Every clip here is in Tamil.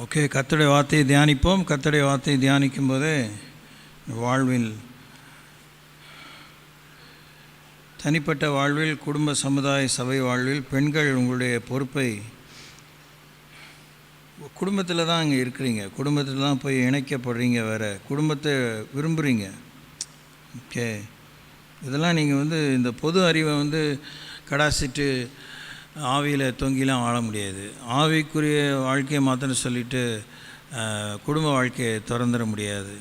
ஓகே, கர்த்தருடைய வார்த்தையை தியானிப்போம். கர்த்தருடைய வார்த்தையை தியானிக்கும் போதே வாழ்வில், தனிப்பட்ட வாழ்வில், குடும்ப சமுதாய சபை வாழ்வில் பெண்கள் உங்களுடைய பொறுப்பை குடும்பத்தில் தான் அங்கே இருக்கிறீங்க, குடும்பத்தில் தான் போய் இணைக்கப்படுறீங்க, வேறு குடும்பத்தை விரும்புகிறீங்க. ஓகே, இதெல்லாம் நீங்கள் இந்த பொது அறிவை கடாசிட்டு ஆவியில் தொங்கிலாம் வாழ முடியாது. ஆவிக்குரிய வாழ்க்கையை மாத்திரம் சொல்லிவிட்டு குடும்ப வாழ்க்கையை திறந்துட முடியாது.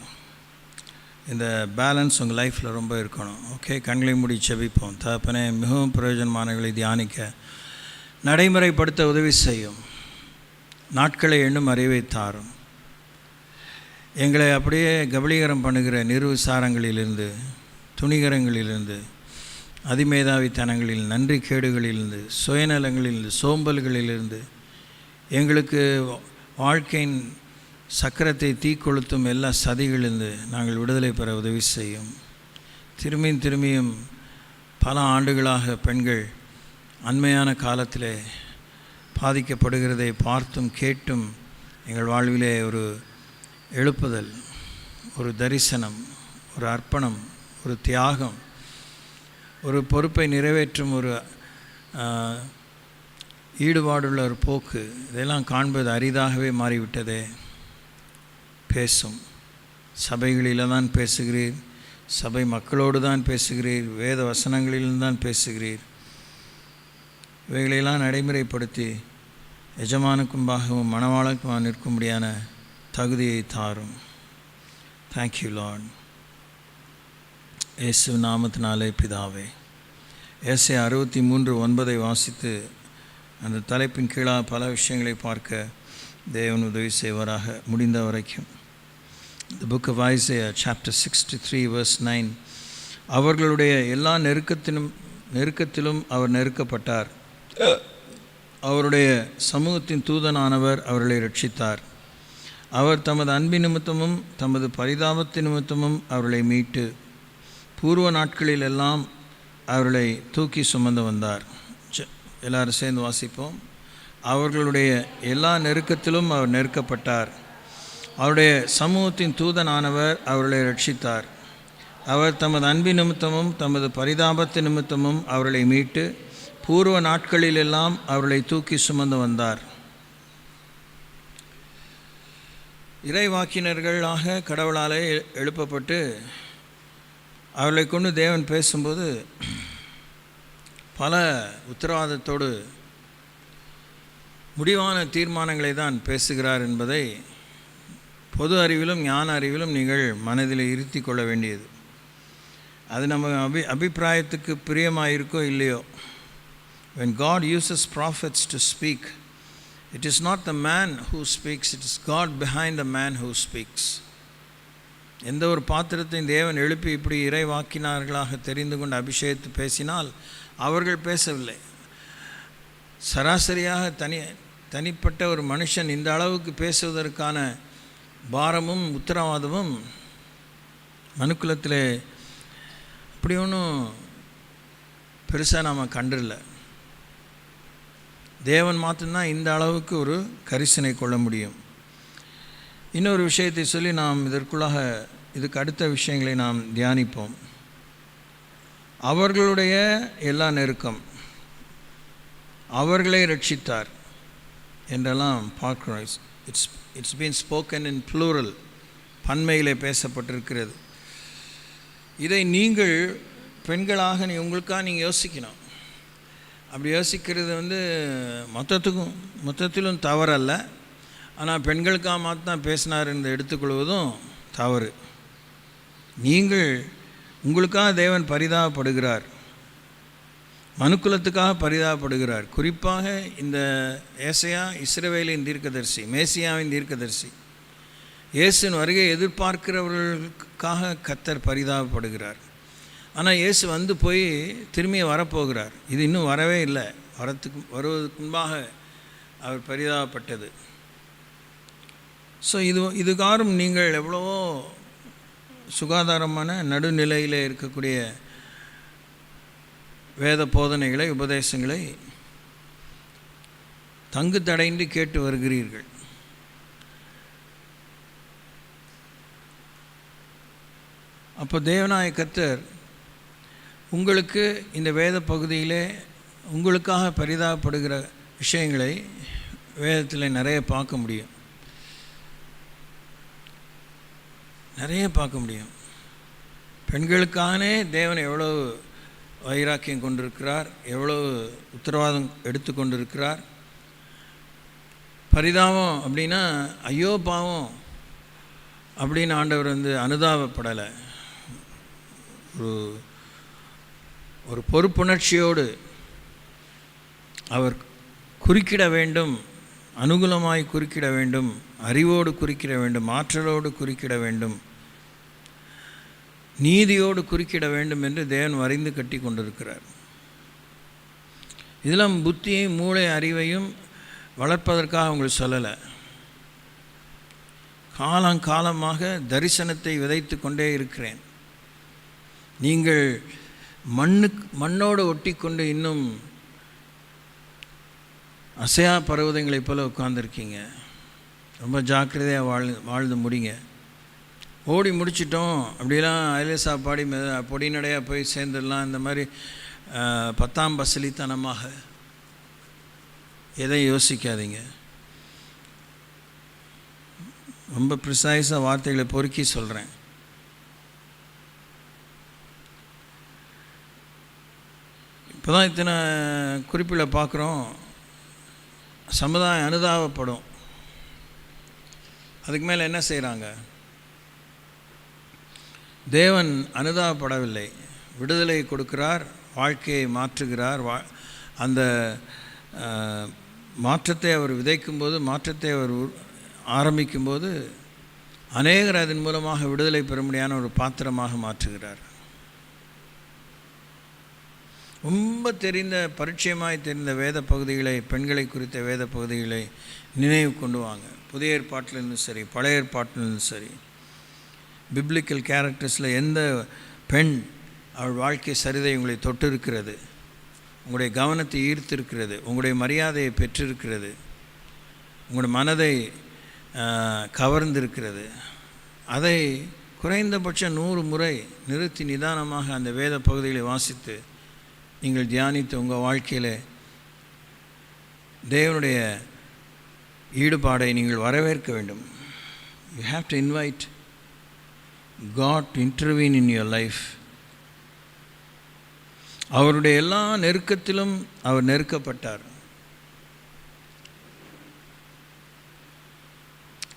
இந்த பேலன்ஸ் உங்கள் லைஃப்பில் ரொம்ப இருக்கணும். ஓகே, கண்களை மூடி செபிப்போம். தகப்பனே, மிகவும் பிரயோஜனமானவர்களை தியானிக்க நடைமுறைப்படுத்த உதவி செய்யும். நாட்களை எண்ணும் அறிவை தாரும். எங்களை அப்படியே கபலீகரம் பண்ணுகிற நிர்விசாரங்களிலிருந்து, துணிகரங்களிலிருந்து, அதிமேதாவித்தனங்களில், நன்றி கேடுகளிலிருந்து, சுயநலங்களிலிருந்து, சோம்பல்களிலிருந்து, எங்களுக்கு வாழ்க்கையின் சக்கரத்தை தீக்கொளுத்தும் எல்லா சதிகளிலிருந்து நாங்கள் விடுதலை பெற உதவி செய்யும். திரும்பியும் பல ஆண்டுகளாக பெண்கள் அண்மையான காலத்தில் பாதிக்கப்படுகிறதை பார்த்தும் கேட்டும் எங்கள் வாழ்விலே ஒரு எழுப்புதல், ஒரு தரிசனம், ஒரு அர்ப்பணம், ஒரு தியாகம், ஒரு பொறுப்பை நிறைவேற்றும் ஒரு ஈடுபாடுள்ள ஒரு போக்கு, இதெல்லாம் காண்பது அரிதாகவே மாறிவிட்டதே. பேசும் சபைகளில் தான் பேசுகிறீர், சபை மக்களோடு தான் பேசுகிறீர், வேத வசனங்களில் தான் பேசுகிறீர். இவைகளெல்லாம் நடைமுறைப்படுத்தி எஜமானுக்கும்பாகவும் மணவாளனுக்கும் நிற்கும்படியான தகுதியை தாரும். Thank you Lord. இயேசு நாமத்தினாலே பிதாவே. ஏசாயா 63:9 வாசித்து அந்த தலைப்பின் கீழாக பல விஷயங்களை பார்க்க தேவன் உதவி செய்வாராக. முடிந்த வரைக்கும் The book of Isaiah chapter 63 verse 9. அவர்களுடைய எல்லா நெருக்கத்திலும் அவர் நெருக்கப்பட்டார். அவருடைய சமூகத்தின் தூதனானவர் அவர்களை ரட்சித்தார். அவர் தமது அன்பின் நிமித்தமும் தமது பரிதாபத்தின் நிமித்தமும் அவர்களை மீட்டு பூர்வ நாட்களில் எல்லாம் அவர்களை தூக்கி சுமந்து வந்தார். எல்லாரும் சேர்ந்து வாசிப்போம். அவர்களுடைய எல்லா நெருக்கத்திலும் அவர் நெருக்கப்பட்டார். அவருடைய சமூகத்தின் தூதனானவர் அவர்களை ரட்சித்தார். அவர் தமது அன்பின் நிமித்தமும் தமது பரிதாபத்தின் நிமித்தமும் அவர்களை மீட்டு பூர்வ நாட்களிலெல்லாம் அவர்களை தூக்கி சுமந்து வந்தார். இறைவாக்கினர்களாக கடவுளாலே எழுப்பப்பட்டு அவர்களை கொண்டு தேவன் பேசும்போது பல உத்தரவாதத்தோடு முடிவான தீர்மானங்களை தான் பேசுகிறார் என்பதை பொது அறிவிலும் ஞான அறிவிலும் நீங்கள் மனதில் இருத்தி கொள்ள வேண்டியது. அது நம்ம அபிப்பிராயத்துக்கு பிரியமாயிருக்கோ இல்லையோ, when God uses prophets to speak, it is not the man who speaks, it is God behind the man who speaks. எந்த ஒரு பாத்திரத்தையும் தேவன் எழுப்பி இப்படி இறைவாக்கினார்களாக தெரிந்து கொண்டு அபிஷேகத்து பேசினால் அவர்கள் பேசவில்லை. சராசரியாக தனிப்பட்ட ஒரு மனுஷன் இந்த அளவுக்கு பேசுவதற்கான பாரமும் உத்தரவாதமும் மனுக்குலத்தில் அப்படி ஒன்றும் பெருசாக நாம் கண்டில்லை. தேவன் மாத்திரம்தான் இந்த அளவுக்கு ஒரு கரிசனை கொள்ள முடியும். இன்னொரு விஷயத்தை சொல்லி நாம் இதுக்கு அடுத்த விஷயங்களை நாம் தியானிப்போம். அவர்களுடைய எல்லா நெருக்கம், அவர்களை ரட்சித்தார் என்றெல்லாம் பார்க்கிறோம். It's been spoken in plural, பன்மையிலே பேசப்பட்டிருக்கிறது. இதை நீங்கள் பெண்களாக உங்களுக்காக நீங்கள் யோசிக்கணும். அப்படி யோசிக்கிறது மொத்தத்திலும் தவறல்ல. ஆனால் பெண்களுக்காக மாத்தான் பேசினார் என்று எடுத்துக்கொள்வதும் தவறு. உங்களுக்காக தேவன் பரிதாபப்படுகிறார், மனுக்குலத்துக்காக பரிதாபப்படுகிறார். குறிப்பாக இந்த ஏசாயா இஸ்ரவேலின் தீர்க்கதரிசி, மேசியாவின் தீர்க்கதரிசி, இயேசுவின் வருகை எதிர்பார்க்கிறவர்களுக்காக கர்த்தர் பரிதாபப்படுகிறார். ஆனால் இயேசு போய் திரும்பி வரப்போகிறார். இது இன்னும் வரவே இல்லை. வருவதற்கு முன்பாக அவர் பரிதாபப்பட்டது. ஸோ இதுகாரும் நீங்கள் எவ்வளவோ சுகாதாரமான நடுநிலையில் இருக்கக்கூடிய வேத போதனைகளை, உபதேசங்களை தங்கு தடையின்றி கேட்டு வருகிறீர்கள். அப்போ தேவனாய கர்த்தர் உங்களுக்கு இந்த வேத பகுதியிலே உங்களுக்காக பரிதாபப்படுகிற விஷயங்களை வேதத்தில் நிறைய பார்க்க முடியும், நிறைய பார்க்க முடியும். பெண்களுக்கானே தேவன் எவ்வளோ வைராக்கியம் கொண்டிருக்கிறார், எவ்வளோ உத்தரவாதம் எடுத்து கொண்டிருக்கிறார். பரிதாபம் அப்படின்னா ஐயோ பாவம் அப்படின்னு ஆண்டவர் அனுதாபப்படலை. ஒரு பொறுப்புணர்ச்சியோடு அவர் குறுக்கிட வேண்டும், அனுகூலமாய் குறுக்கிட வேண்டும், அறிவோடு குறுக்கிட வேண்டும், ஆற்றலோடு குறுக்கிட வேண்டும், நீதியோடு குறுக்கிட வேண்டும் என்று தேவன் வரைந்து கட்டி கொண்டிருக்கிறார். இதெல்லாம் புத்தியையும் மூளை அறிவையும் வளர்ப்பதற்காக உங்களுக்கு சொல்லலை. காலங்காலமாக தரிசனத்தை விதைத்து கொண்டே இருக்கிறேன். நீங்கள் மண்ணோடு ஒட்டி கொண்டு இன்னும் அசையா பர்வதங்களைப் போல உட்கார்ந்துருக்கீங்க. ரொம்ப ஜாக்கிரதையாக வாழ்ந்து முடிங்க. ஓடி முடிச்சிட்டோம் அப்படிலாம் ஐலேசா பாடி பொடி நடையாக போய் சேர்ந்துடலாம், இந்த மாதிரி 10ஆம் பசலித்தனமாக எதையும் யோசிக்காதீங்க. ரொம்ப ப்ரிசைஸாக வார்த்தைகளை பொறுக்கி சொல்கிறேன். இப்போ தான் இத்தனை குறிப்பில் பார்க்குறோம், சமுதாயம் அனுதாபப்படும். அதுக்கு மேலே என்ன செய்கிறாங்க? தேவன் அனுதாபப்படவில்லை, விடுதலை கொடுக்கிறார், வாழ்க்கையை மாற்றுகிறார். அந்த மாற்றத்தை அவர் விதைக்கும்போது, மாற்றத்தை அவர் ஆரம்பிக்கும்போது அநேகர் அதன் மூலமாக விடுதலை பெறும்படியான ஒரு பாத்திரமாக மாற்றுகிறார். ரொம்ப தெரிந்த பரிச்சயமாய் தெரிந்த வேத பகுதிகளை, பெண்களை குறித்த வேத பகுதிகளை நினைவு கொண்டு வாங்க. புதிய ஏற்பாட்டிலிருந்தும் சரி, பழைய ஏற்பாட்டிலிருந்தும் சரி, பிப்ளிக்கல் கேரக்டர்ஸில் எந்த பெண் அவள் வாழ்க்கை சரிதை உங்களை தொட்டு இருக்கிறது, உங்களுடைய கவனத்தை ஈர்த்திருக்கிறது, உங்களுடைய மரியாதையை பெற்றிருக்கிறது, உங்களுடைய மனதை கவர்ந்திருக்கிறது, அதை குறைந்தபட்சம் 100 முறை நிறுத்தி நிதானமாக அந்த வேத பகுதிகளை வாசித்து நீங்கள் தியானித்து உங்கள் வாழ்க்கையில் தேவனுடைய ஈடுபாடை நீங்கள் வரவேற்க வேண்டும். You have to invite God to intervene in your life. அவருடைய எல்லா நெருக்கத்திலும் அவர் நெருக்கப்பட்டார்.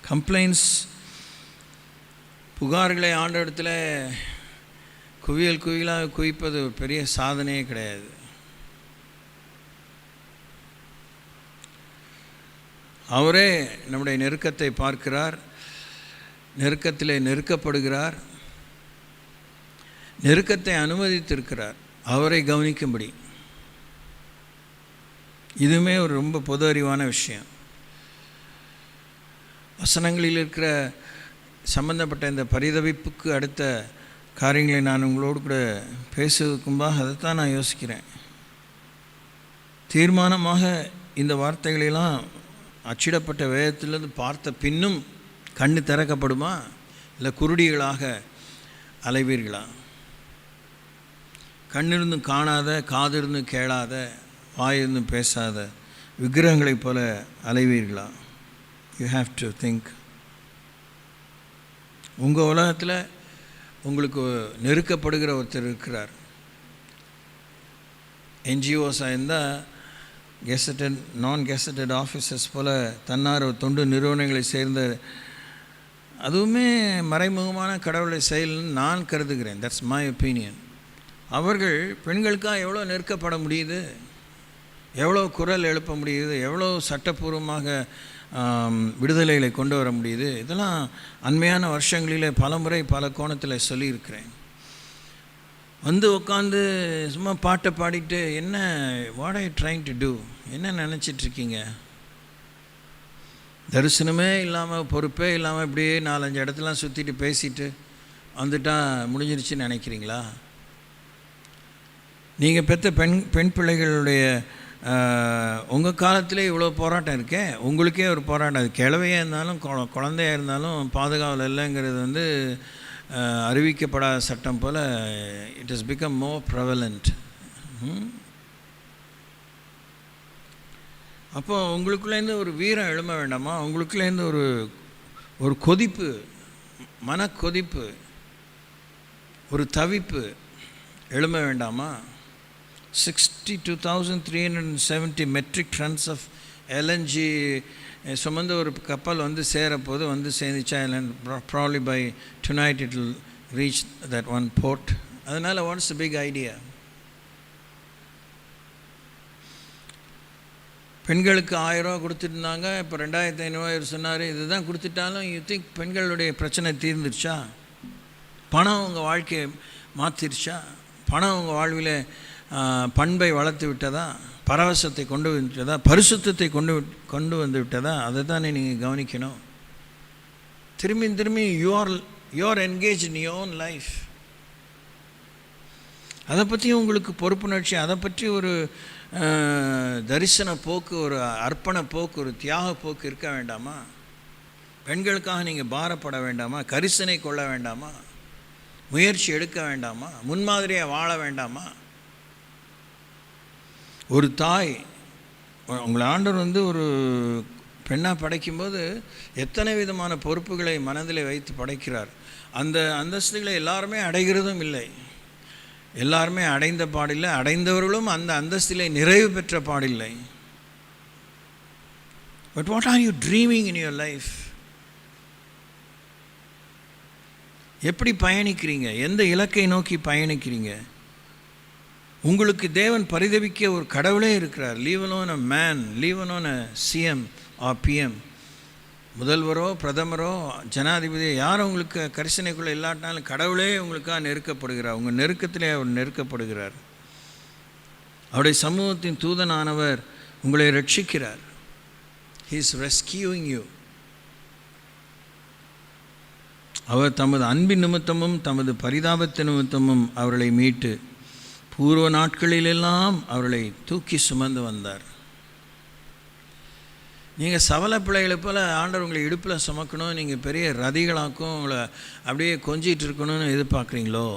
கம்ப்ளைண்ட்ஸ், புகார்களை ஆண்டவரிடத்தில் குவியல் குவியலாக குவிப்பது ஒரு பெரிய சாதனையே கிடையாது. அவரே நம்முடைய நெருக்கத்தை பார்க்கிறார், நெருக்கத்திலே நெருக்கப்படுகிறார், நெருக்கத்தை அனுமதித்திருக்கிறார் அவரை கவனிக்கும்படி. இதுவுமே ஒரு ரொம்ப பொது அறிவான விஷயம். வசனங்களில் இருக்கிற சம்பந்தப்பட்ட இந்த பரிதவிப்புக்கு அடுத்த காரியங்களை நான் உங்களோடு கூட பேசுவதற்கும்பாக அதைத்தான் நான் யோசிக்கிறேன். தீர்மானமாக இந்த வார்த்தைகளெல்லாம் அச்சிடப்பட்ட வேதத்திலிருந்து பார்த்த பின்னும் கண்ணு திறக்கப்படுமா, இல்லை குருடிகளாக அலைவீர்களா? கண்ணிருந்தும் காணாத, காதிருந்தும் கேளாத, வாயிருந்தும் பேசாத விக்கிரகங்களைப் போல அலைவீர்களா? You have to think. உங்கள் உலகத்தில் உங்களுக்கு நெருக்கப்படுகிற ஒருத்தர் இருக்கிறார். என்ஜிஓஸாக இருந்தால் கெசட்டட், நான் கெசட்டட் ஆஃபீஸர்ஸ் போல் தன்னார்வ தொண்டு நிறுவனங்களை சேர்ந்த, அதுவுமே மறைமுகமான கடவுளை செயல்னு நான் கருதுகிறேன். That's my opinion. அவர்கள் பெண்களுக்காக எவ்வளோ நெருக்கப்பட முடியுது, எவ்வளோ குரல் எழுப்ப முடியுது, எவ்வளோ சட்டப்பூர்வமாக விடுதலைகளை கொண்டு வர முடியுது. இதெல்லாம் அண்மையான வருஷங்களிலே பல முறை பல கோணத்தில் சொல்லியிருக்கிறேன். உட்காந்து சும்மா பாட்டை பாடிட்டு என்ன, what I trying to do, என்ன நினச்சிட்ருக்கீங்க? தரிசனமே இல்லாமல், பொறுப்பே இல்லாமல் இப்படியே 4-5 இடத்துலாம் சுற்றிட்டு பேசிட்டு வந்துட்டால் முடிஞ்சிருச்சுன்னு நினைக்கிறீங்களா? நீங்கள் பெற்ற பெண் பிள்ளைகளுடைய உங்கள் காலத்திலே இவ்வளோ போராட்டம் இருக்கே, உங்களுக்கே ஒரு போராட்டம். அது கிழவையாக இருந்தாலும் குழந்தையாக இருந்தாலும் பாதுகாவல் இல்லைங்கிறது அறிவிக்கப்படாத சட்டம் போல் it is become more prevalent. அப்போ உங்களுக்குள்ளேருந்து ஒரு வீரம் எழும்ப வேண்டாமா? உங்களுக்குள்ளேருந்து ஒரு கொதிப்பு, மனக்கொதிப்பு, ஒரு தவிப்பு எழும்ப வேண்டாமா? 62,370 மெட்ரிக் டன்ஸ் ஆஃப் எல்என்ஜி சுமந்த ஒரு கப்பல் வந்து சேரப்போது வந்து சேர்ந்துச்சா இல்லைன்னு probably by tonight it will reach that one port. அதனால் வாட்ஸ் த பிக் ஐடியா? பெண்களுக்கு 1000 ரூபா கொடுத்துருந்தாங்க, இப்போ 2,500 சொன்னார். இதுதான் கொடுத்துட்டாலும் யூ திங்க் பெண்களுடைய பிரச்சனை தீர்ந்துருச்சா? பணம் உங்கள் வாழ்க்கையை மாற்றிருச்சா? பணம் உங்கள் வாழ்வில் பண்பை வளர்த்து விட்டதா? பரவசத்தை கொண்டு வந்து விட்டதா? பரிசுத்தத்தை கொண்டு வந்து விட்டதா? அதை தானே நீங்கள் கவனிக்கணும். திரும்பி you are engage in your own life. அதை பற்றி உங்களுக்கு பொறுப்புணர்ச்சி, அதை பற்றி ஒரு தரிசன போக்கு, ஒரு அர்ப்பண போக்கு, ஒரு தியாக போக்கு இருக்க வேண்டாமா? பெண்களுக்காக நீங்கள் பாரப்பட வேண்டாமா? கரிசனை கொள்ள வேண்டாமா? முயற்சி எடுக்க வேண்டாமா? முன்மாதிரியாக வாழ வேண்டாமா? ஒரு தாய், உங்களை ஆண்டவர் வந்து ஒரு பெண்ணாக படைக்கும்போது எத்தனை விதமான பொறுப்புகளை மனதில் வைத்து படைக்கிறார். அந்த அந்தஸ்துகளை எல்லாருமே அடைகிறதும் இல்லை, எல்லாருமே அடைந்த பாடில்லை. அடைந்தவர்களும் அந்த அந்தஸ்திலே நிறைவு பெற்ற பாடில்லை. But what are you dreaming in your life? எப்படி பயணிக்கிறீங்க? எந்த இலக்கை நோக்கி பயணிக்கிறீங்க? உங்களுக்கு தேவன் பரிதவிக்க ஒரு கடவுளே இருக்கிறார். Leave alone a man, leave alone a CM or PM, முதல்வரோ பிரதமரோ ஜனாதிபதியோ யாரும் உங்களுக்கு கரிசனைக்குள்ளே இல்லாட்டினாலும் கடவுளே உங்களுக்காக நெருக்கப்படுகிறார். உங்கள் நெருக்கத்திலே அவர் நெருக்கப்படுகிறார். அவருடைய சமூகத்தின் தூதனானவர் உங்களை ரட்சிக்கிறார். He is rescuing you. அவர் தமது அன்பின் நிமித்தமும் தமது பரிதாபத்தின் நிமித்தமும் அவர்களை மீட்டு பூர்வ நாட்களிலெல்லாம் அவர்களை தூக்கி சுமந்து வந்தார். நீங்கள் சவல பிள்ளைகளை போல் ஆண்டவர் உங்களை இடுப்பில் சுமக்கணும், நீங்கள் பெரிய ரதிகளாக்கும் உங்களை அப்படியே கொஞ்சிட்டு இருக்கணும்னு எதிர்பார்க்குறீங்களோ?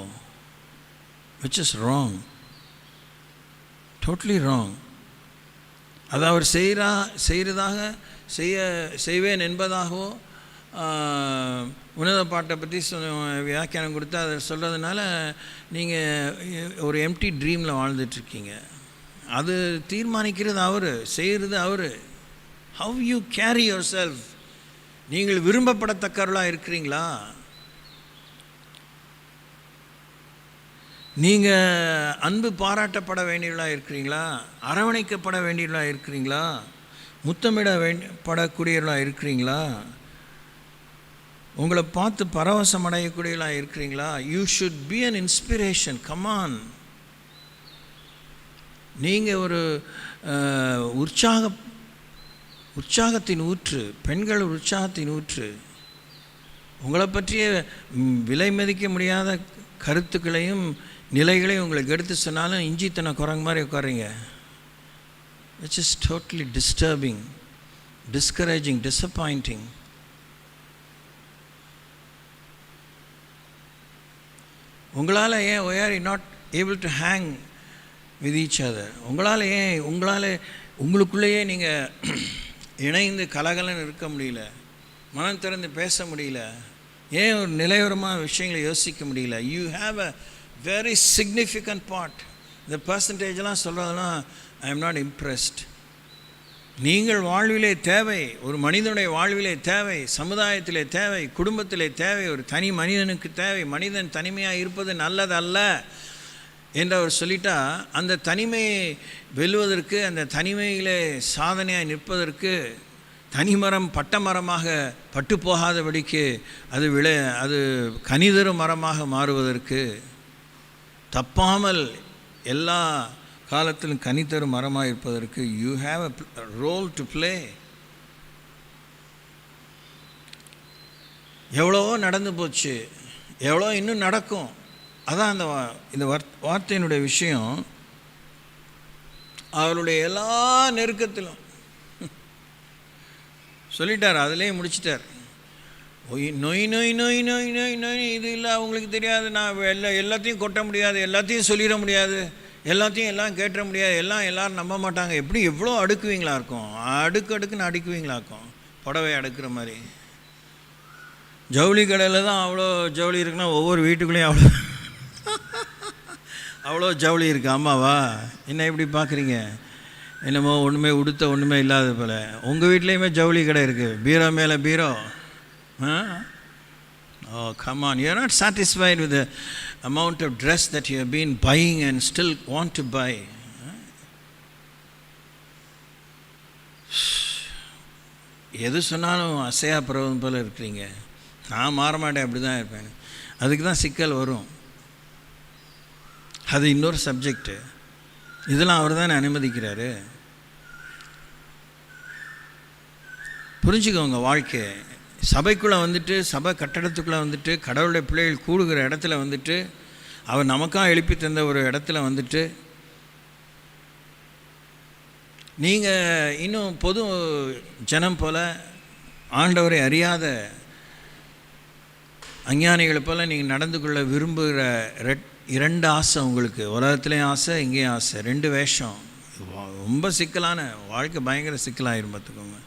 Which is wrong, totally wrong. அதை அவர் செய்வேன் என்பதாகவோ உன்னத பாட்டை பற்றி வியாக்கியானம் கொடுத்து அதை சொல்கிறதுனால நீங்கள் ஒரு எம்டி ட்ரீமில் வாழ்ந்துட்டுருக்கீங்க. அது தீர்மானிக்கிறது அவர், செய்கிறது அவர். How you carry yourself. நீங்கள் விரும்பப்படத்தக்கவர்களாக இருக்கிறீங்களா? நீங்கள் அன்பு பாராட்டப்பட வேண்டியவர்களாக இருக்கிறீங்களா? அரவணைக்கப்பட வேண்டியவர்களாக இருக்கிறீங்களா? முத்தமிட படக்கூடியவர்களாக இருக்கிறீங்களா? உங்களை பார்த்து பரவசம் அடையக்கூடியவர்களாக இருக்கிறீங்களா? You should be an inspiration. Come on. நீங்கள் ஒரு உற்சாகத்தின் ஊற்று, பெண்கள் உற்சாகத்தின் ஊற்று. உங்களை பற்றிய விலை மதிக்க முடியாத கருத்துக்களையும் நிலைகளையும் உங்களுக்கு எடுத்து சொன்னாலும் இஞ்சித்தனை குரங்கு மாதிரி உட்காருங்க. Which is totally disturbing, discouraging, disappointing. உங்களால் ஏன் why are you not able to hang with each other? உங்களால் உங்களுக்குள்ளேயே நீங்கள் இணைந்து கலகலன்னு இருக்க முடியல, மனம் திறந்து பேச முடியல, ஏன் ஒரு நிலைவரமான விஷயங்களை யோசிக்க முடியல? You have a very significant part. இந்த பர்சன்டேஜெலாம் சொல்கிறதெல்லாம் ஐ எம் நாட் இம்ப்ரெஸ்ட். நீங்கள் வாழ்விலே தேவை, ஒரு மனிதனுடைய வாழ்விலே தேவை, சமுதாயத்திலே தேவை, குடும்பத்திலே தேவை, ஒரு தனி மனிதனுக்கு தேவை. மனிதன் தனிமையாக இருப்பது நல்லதல்ல என்று அவர் சொல்லிட்டா, அந்த தனிமையை வெல்வதற்கு, அந்த தனிமையிலே சாதனையாக நிற்பதற்கு, தனிமரம் பட்ட மரமாக பட்டு போகாதபடிக்கு அது கனிதரும் மரமாக மாறுவதற்கு, தப்பாமல் எல்லா காலத்திலும் கனிதரும் மரமாக இருப்பதற்கு you have a role to play. எவ்வளோ நடந்து போச்சு, எவ்வளோ இன்னும் நடக்கும். அதான் இந்த வார்த்தையினுடைய விஷயம். அவருடைய எல்லா நெருக்கத்திலும் சொல்லிட்டார், அதிலே முடிச்சிட்டார். நொய் நொய் நொய் நொய் நொய் நொய் இது இல்லை அவங்களுக்கு தெரியாது, நான் எல்லாத்தையும் கொட்ட முடியாது, எல்லாத்தையும் சொல்லிட முடியாது, எல்லாத்தையும் எல்லாம் கேட்ட முடியாது, எல்லோரும் நம்ப மாட்டாங்க. எப்படி எவ்வளோ அடுக்குவீங்களா இருக்கும், அடுக்குன்னு அடுக்குவீங்களா இருக்கும், புடவை அடுக்கிற மாதிரி. ஜவுளி கடையில் தான் அவ்வளோ ஜவுளி இருக்குன்னா ஒவ்வொரு வீட்டுக்குள்ளேயும் அவ்வளோ ஜவுளி இருக்குது. ஆமாவா? என்ன இப்படி பார்க்குறீங்க? என்னமோ ஒன்றுமே உடுத்த ஒன்றுமே இல்லாத போல். உங்கள் வீட்லேயுமே ஜவுளி கடை இருக்குது, பீரோ மேலே பீரோ. Oh, come on. You're not satisfied with the amount of dress that you have been buying and still want to buy. எது சொன்னாலும் அசையா பருவம் போல் இருக்கிறீங்க. நான் மாற மாட்டேன், அப்படி தான் இருப்பேன். அதுக்கு தான் சிக்கல் வரும். அது இன்னொரு சப்ஜெக்டு. இதெல்லாம் அவர் தானே அனுமதிக்கிறாரு. புரிஞ்சுக்கோங்க வாழ்க்கை. சபைக்குள்ளே வந்துட்டு, சபை கட்டடத்துக்குள்ளே வந்துட்டு, கடவுளுடைய பிள்ளைகள் கூடுகிற இடத்துல வந்துட்டு, அவர் நமக்காக எழுப்பி தந்த ஒரு இடத்துல வந்துட்டு, நீங்கள் இன்னும் பொது ஜனம் போல் ஆண்டவரை அறியாத அஞ்ஞானிகளை போல் நீங்கள் நடந்து கொள்ள விரும்புகிற இரண்டு ஆசை உங்களுக்கு. உலகத்துலேயும் ஆசை, இங்கேயும் ஆசை, ரெண்டு வேஷம். ரொம்ப சிக்கலான வாழ்க்கை, பயங்கர சிக்கலாகிரும் பார்த்துக்கோங்க.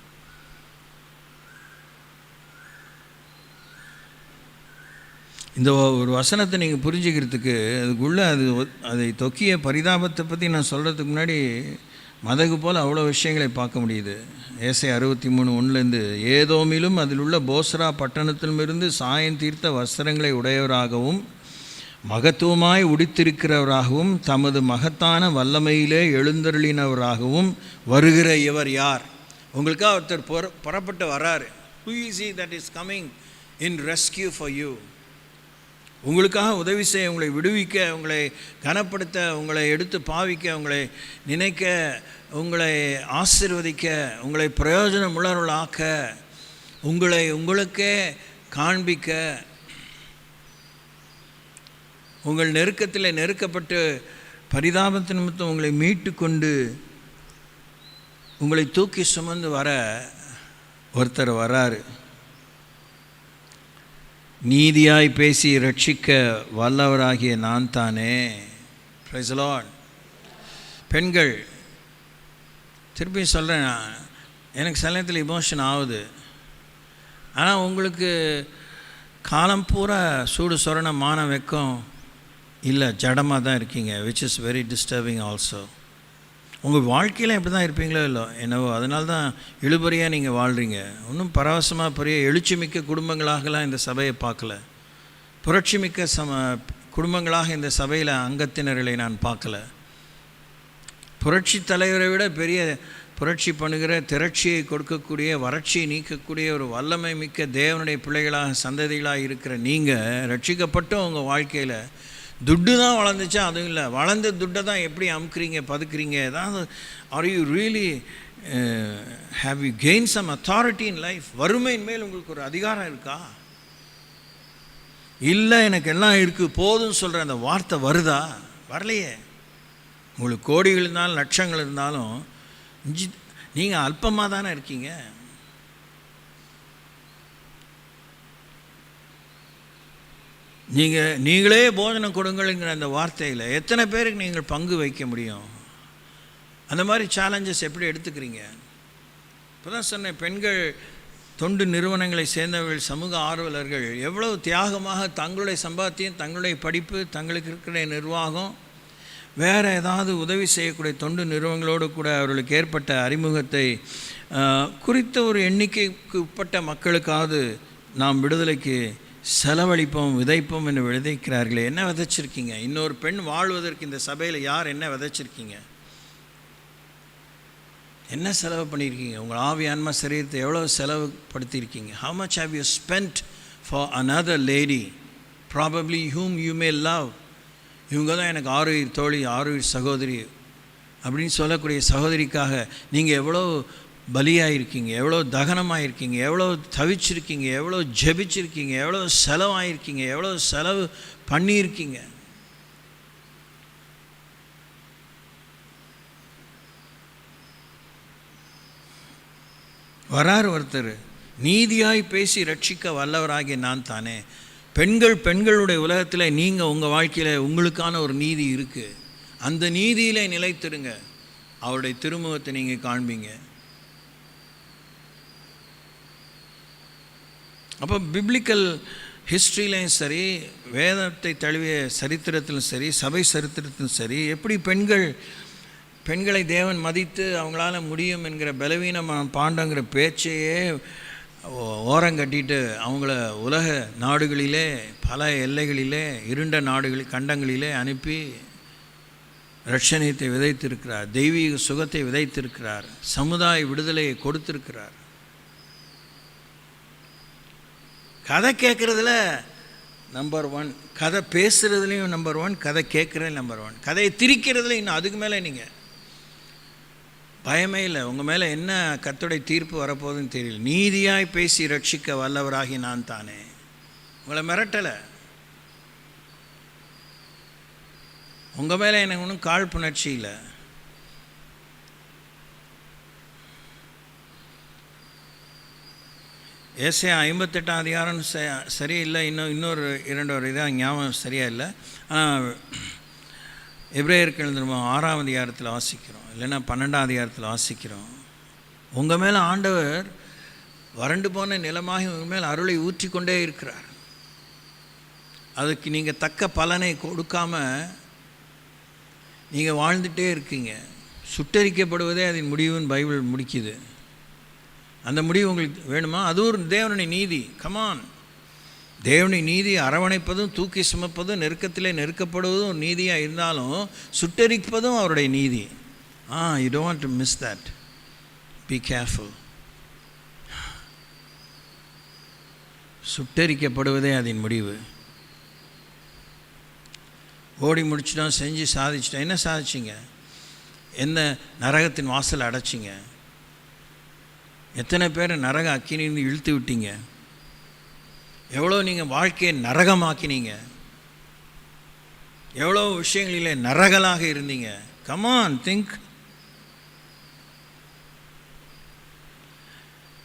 இந்த ஒரு வசனத்தை நீங்கள் புரிஞ்சுக்கிறதுக்கு அதுக்குள்ளே அதை தொக்கிய பரிதாபத்தை பற்றி நான் சொல்கிறதுக்கு முன்னாடி மதகு போல் அவ்வளோ விஷயங்களை பார்க்க முடியுது. ஏசாயா 63:1 ஏதோமிலும் அதில் உள்ள போஸ்ரா பட்டணத்திலுமிருந்து சாயம் தீர்த்த வஸ்திரங்களை உடையவராகவும் மகத்துவமாய் உடித்திருக்கிறவராகவும் தமது மகத்தான வல்லமையிலே எழுந்தருளினவராகவும் வருகிற இவர் யார்? உங்களுக்காக ஒருத்தர் புறப்பட்டு வராரு. Who is he that is coming in rescue for you? உங்களுக்காக உதவி செய்ய, உங்களை விடுவிக்க, உங்களை கனப்படுத்த, உங்களை எடுத்து பாவிக்க, உங்களை நினைக்க, உங்களை ஆசீர்வதிக்க, உங்களை பிரயோஜனம் உள்ளவர்களாக்க, உங்களை உங்களுக்கே காண்பிக்க, உங்கள் நெருக்கத்தில் நெருக்கப்பட்டு பரிதாபத்தின் நிமித்தம் உங்களை மீட்டு கொண்டு உங்களை தூக்கி சுமந்து வர ஒருத்தர் வராரு. நீதியாய் பேசி ரட்சிக்க வல்லவராகிய நான் தானே. Praise the Lord. பெண்கள், திருப்பி சொல்கிறேன், எனக்கு சில நேரத்தில் இமோஷன் ஆகுது. ஆனால் உங்களுக்கு காலம் பூரா சூடு சொரண மான வெக்கம் இல்லை, ஜடமாக தான் இருக்கீங்க. Which is very disturbing also. உங்கள் வாழ்க்கையில் எப்படி தான் இருப்பீங்களோ இல்லை என்னவோ, அதனால தான் இழுபறியாக நீங்கள் வாழ்கிறீங்க. ஒன்றும் பரவசமாக பெரிய எழுச்சி மிக்க குடும்பங்களாகலாம் இந்த சபையை பார்க்கல. புரட்சி மிக்க குடும்பங்களாக இந்த சபையில் அங்கத்தினர்களை நான் பார்க்கல. புரட்சி தலைவரை விட பெரிய புரட்சி பண்ணுகிற, திரட்சியை கொடுக்கக்கூடிய, வறட்சியை நீக்கக்கூடிய ஒரு வல்லமை மிக்க தேவனுடைய பிள்ளைகளாக சந்ததிகளாக இருக்கிற நீங்கள் ரட்சிக்கப்பட்டும் உங்கள் வாழ்க்கையில் துட்டு தான் வளர்ந்துச்சா? அதுவும் இல்லை, வளர்ந்த துட்டை தான் எப்படி அமுக்குறீங்க, பதுக்குறீங்க? ஏதாவது are you really have you gain some authority in life? வறுமையின் மேல் உங்களுக்கு ஒரு அதிகாரம் இருக்கா? இல்லை, எனக்கு எல்லாம் இருக்குது போதும்னு சொல்கிற அந்த வார்த்தை வருதா? வரலையே. உங்களுக்கு கோடிகள் இருந்தாலும் லட்சங்கள் இருந்தாலும் நீங்கள் அல்பமாக தானே இருக்கீங்க. நீங்களே போதனை கொடுங்கள்ங்கிற அந்த வார்த்தையில் எத்தனை பேருக்கு நீங்கள் பங்கு வைக்க முடியும்? அந்த மாதிரி சேலஞ்சஸ் எப்படி எடுத்துக்கிறீங்க? இப்போ தான் சொன்னேன், பெண்கள் தொண்டு நிறுவனங்களை சேர்ந்தவர்கள், சமூக ஆர்வலர்கள் எவ்வளவு தியாகமாக தங்களுடைய சம்பாத்தியம், தங்களுடைய படிப்பு, தங்களுக்கு இருக்கிற நிர்வாகம், வேறு ஏதாவது உதவி செய்யக்கூடிய தொண்டு நிறுவனங்களோடு கூட அவர்களுக்கு ஏற்பட்ட அறிமுகத்தை குறித்த ஒரு எண்ணிக்கைக்கு உட்பட்ட மக்களுக்காவது நாம் விடுதலைக்கு செலவழிப்போம், விதைப்போம் என்று விதைக்கிறார்களே. என்ன விதைச்சிருக்கீங்க? இன்னொரு பெண் வாழ்வதற்கு இந்த சபையில் யார் என்ன விதைச்சிருக்கீங்க? என்ன செலவு பண்ணியிருக்கீங்க? உங்கள் ஆவி ஆன்மா சரீரத்தை எவ்வளோ செலவுப்படுத்தியிருக்கீங்க? How much have you spent for another lady, probably whom you may love? இவங்க தான் எனக்கு ஆறுயிர் தோழி, ஆறுயிர் சகோதரி அப்படின்னு சொல்லக்கூடிய சகோதரிக்காக நீங்கள் எவ்வளோ பலியாயிருக்கீங்க, எவ்வளோ தகனமாயிருக்கீங்க, எவ்வளோ தவிச்சிருக்கீங்க, எவ்வளோ ஜெபிச்சிருக்கீங்க, எவ்வளோ செலவாயிருக்கீங்க, எவ்வளோ செலவு பண்ணியிருக்கீங்க. வராரு ஒருத்தர், நீதியாய் பேசி ரட்சிக்க வல்லவராகிய நான் தானே. பெண்களுடைய உலகத்தில் நீங்கள் உங்கள் வாழ்க்கையில் உங்களுக்கான ஒரு நீதி இருக்குது. அந்த நீதியில் நிலைத்திருங்க. அவருடைய திருமுகத்தை நீங்கள் காண்பீங்க. அப்போ பிப்ளிக்கல் ஹிஸ்ட்ரியிலையும் சரி, வேதத்தை தழுவிய சரித்திரத்திலும் சரி, சபை சரித்திரத்திலும் சரி, எப்படி பெண்களை தேவன் மதித்து அவங்களால முடியும் என்கிற பலவீனமான பாண்டங்கிற பேச்சையே ஓரங்கட்டிட்டு அவங்கள உலக நாடுகளிலே, பல எல்லைகளிலே, இருண்ட கண்டங்களிலே அனுப்பி ரட்சணியத்தை விதைத்திருக்கிறார், தெய்வீக சுகத்தை விதைத்திருக்கிறார், சமுதாய விடுதலையை கொடுத்திருக்கிறார். கதை கேட்குறதுல நம்பர் 1, கதை பேசுகிறதுலையும் நம்பர் 1, கதை கேட்குறதுல நம்பர் 1, கதையை திரிக்கிறதுல இன்னும் அதுக்கு மேலே நீங்கள் பயமே இல்லை. உங்கள் மேலே என்ன கர்த்தருடைய தீர்ப்பு வரப்போகுதுன்னு தெரியல. நீதியாய் பேசி ரட்சிக்க வல்லவராகி நான் தானே. உங்களை மிரட்டலை. உங்கள் மேலே எனக்கு ஒன்றும் காழ்ப்புணர்ச்சி இல்லை. ஏசாயா 58 அதிகாரம் சரியில்லை. இன்னொரு 2 இதாக ஞாபகம் சரியாக இல்லை. ஆனால் எபிரேயருக்கு எழுதுறோம் 6ஆம் அதிகாரத்தில் வாசிக்கிறோம், இல்லைன்னா 12ஆம் அதிகாரத்தில் வாசிக்கிறோம். உங்கள் மேலே ஆண்டவர் வறண்டு போன நிலமாகி உங்கள் மேலே அருளை ஊற்றி கொண்டே இருக்கிறார். அதுக்கு நீங்கள் தக்க பலனை கொடுக்காம நீங்கள் வாழ்ந்துகிட்டே இருக்கீங்க. சுட்டரிக்கப்படுவதே அதன் முடிவுன்னு பைபிள் முடிக்குது. அந்த முடிவு உங்களுக்கு வேணுமா? அது ஒரு தேவனுடைய நீதி. கமான், தேவனுடைய நீதி அரவணைப்பதும் தூக்கி சுமப்பதும் நெருக்கத்திலே நெருக்கப்படுவதும் ஒரு நீதியாக இருந்தாலும் சுட்டரிப்பதும் அவருடைய நீதி. You don't want to miss that. Be careful. சுட்டரிக்கப்படுவதே அதன் முடிவு. ஓடி முடிச்சிட்டோம், செஞ்சு சாதிச்சிட்டோம். என்ன சாதிச்சிங்க? என்ன நரகத்தின் வாசலை அடைச்சிங்க? எத்தனை பேர் நரக அக்கினின்னு இழுத்து விட்டீங்க? எவ்வளோ நீங்கள் வாழ்க்கையை நரகமாக்கினீங்க? எவ்வளோ விஷயங்களிலே நரகலாக இருந்தீங்க? Come on, think.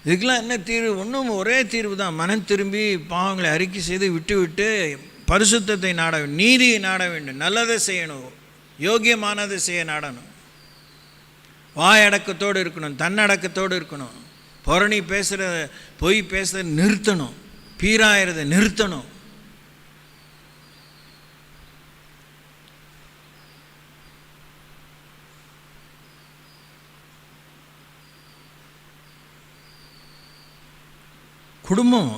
இதுக்கெல்லாம் என்ன தீர்வு? ஒன்றும் ஒரே தீர்வு தான். மனம் திரும்பி பாவங்களை அறிக்கை செய்து விட்டு பரிசுத்தத்தை நாட வேண்டும், நீதியை நாட வேண்டும், நல்லதை செய்யணும், யோக்கியமானதை செய்ய நாடணும், வாயடக்கத்தோடு இருக்கணும், தன்னடக்கத்தோடு இருக்கணும், புரணி பேசுகிற பொய் பேசுகிறத நிறுத்தணும், பீராயிரதை நிறுத்தணும்.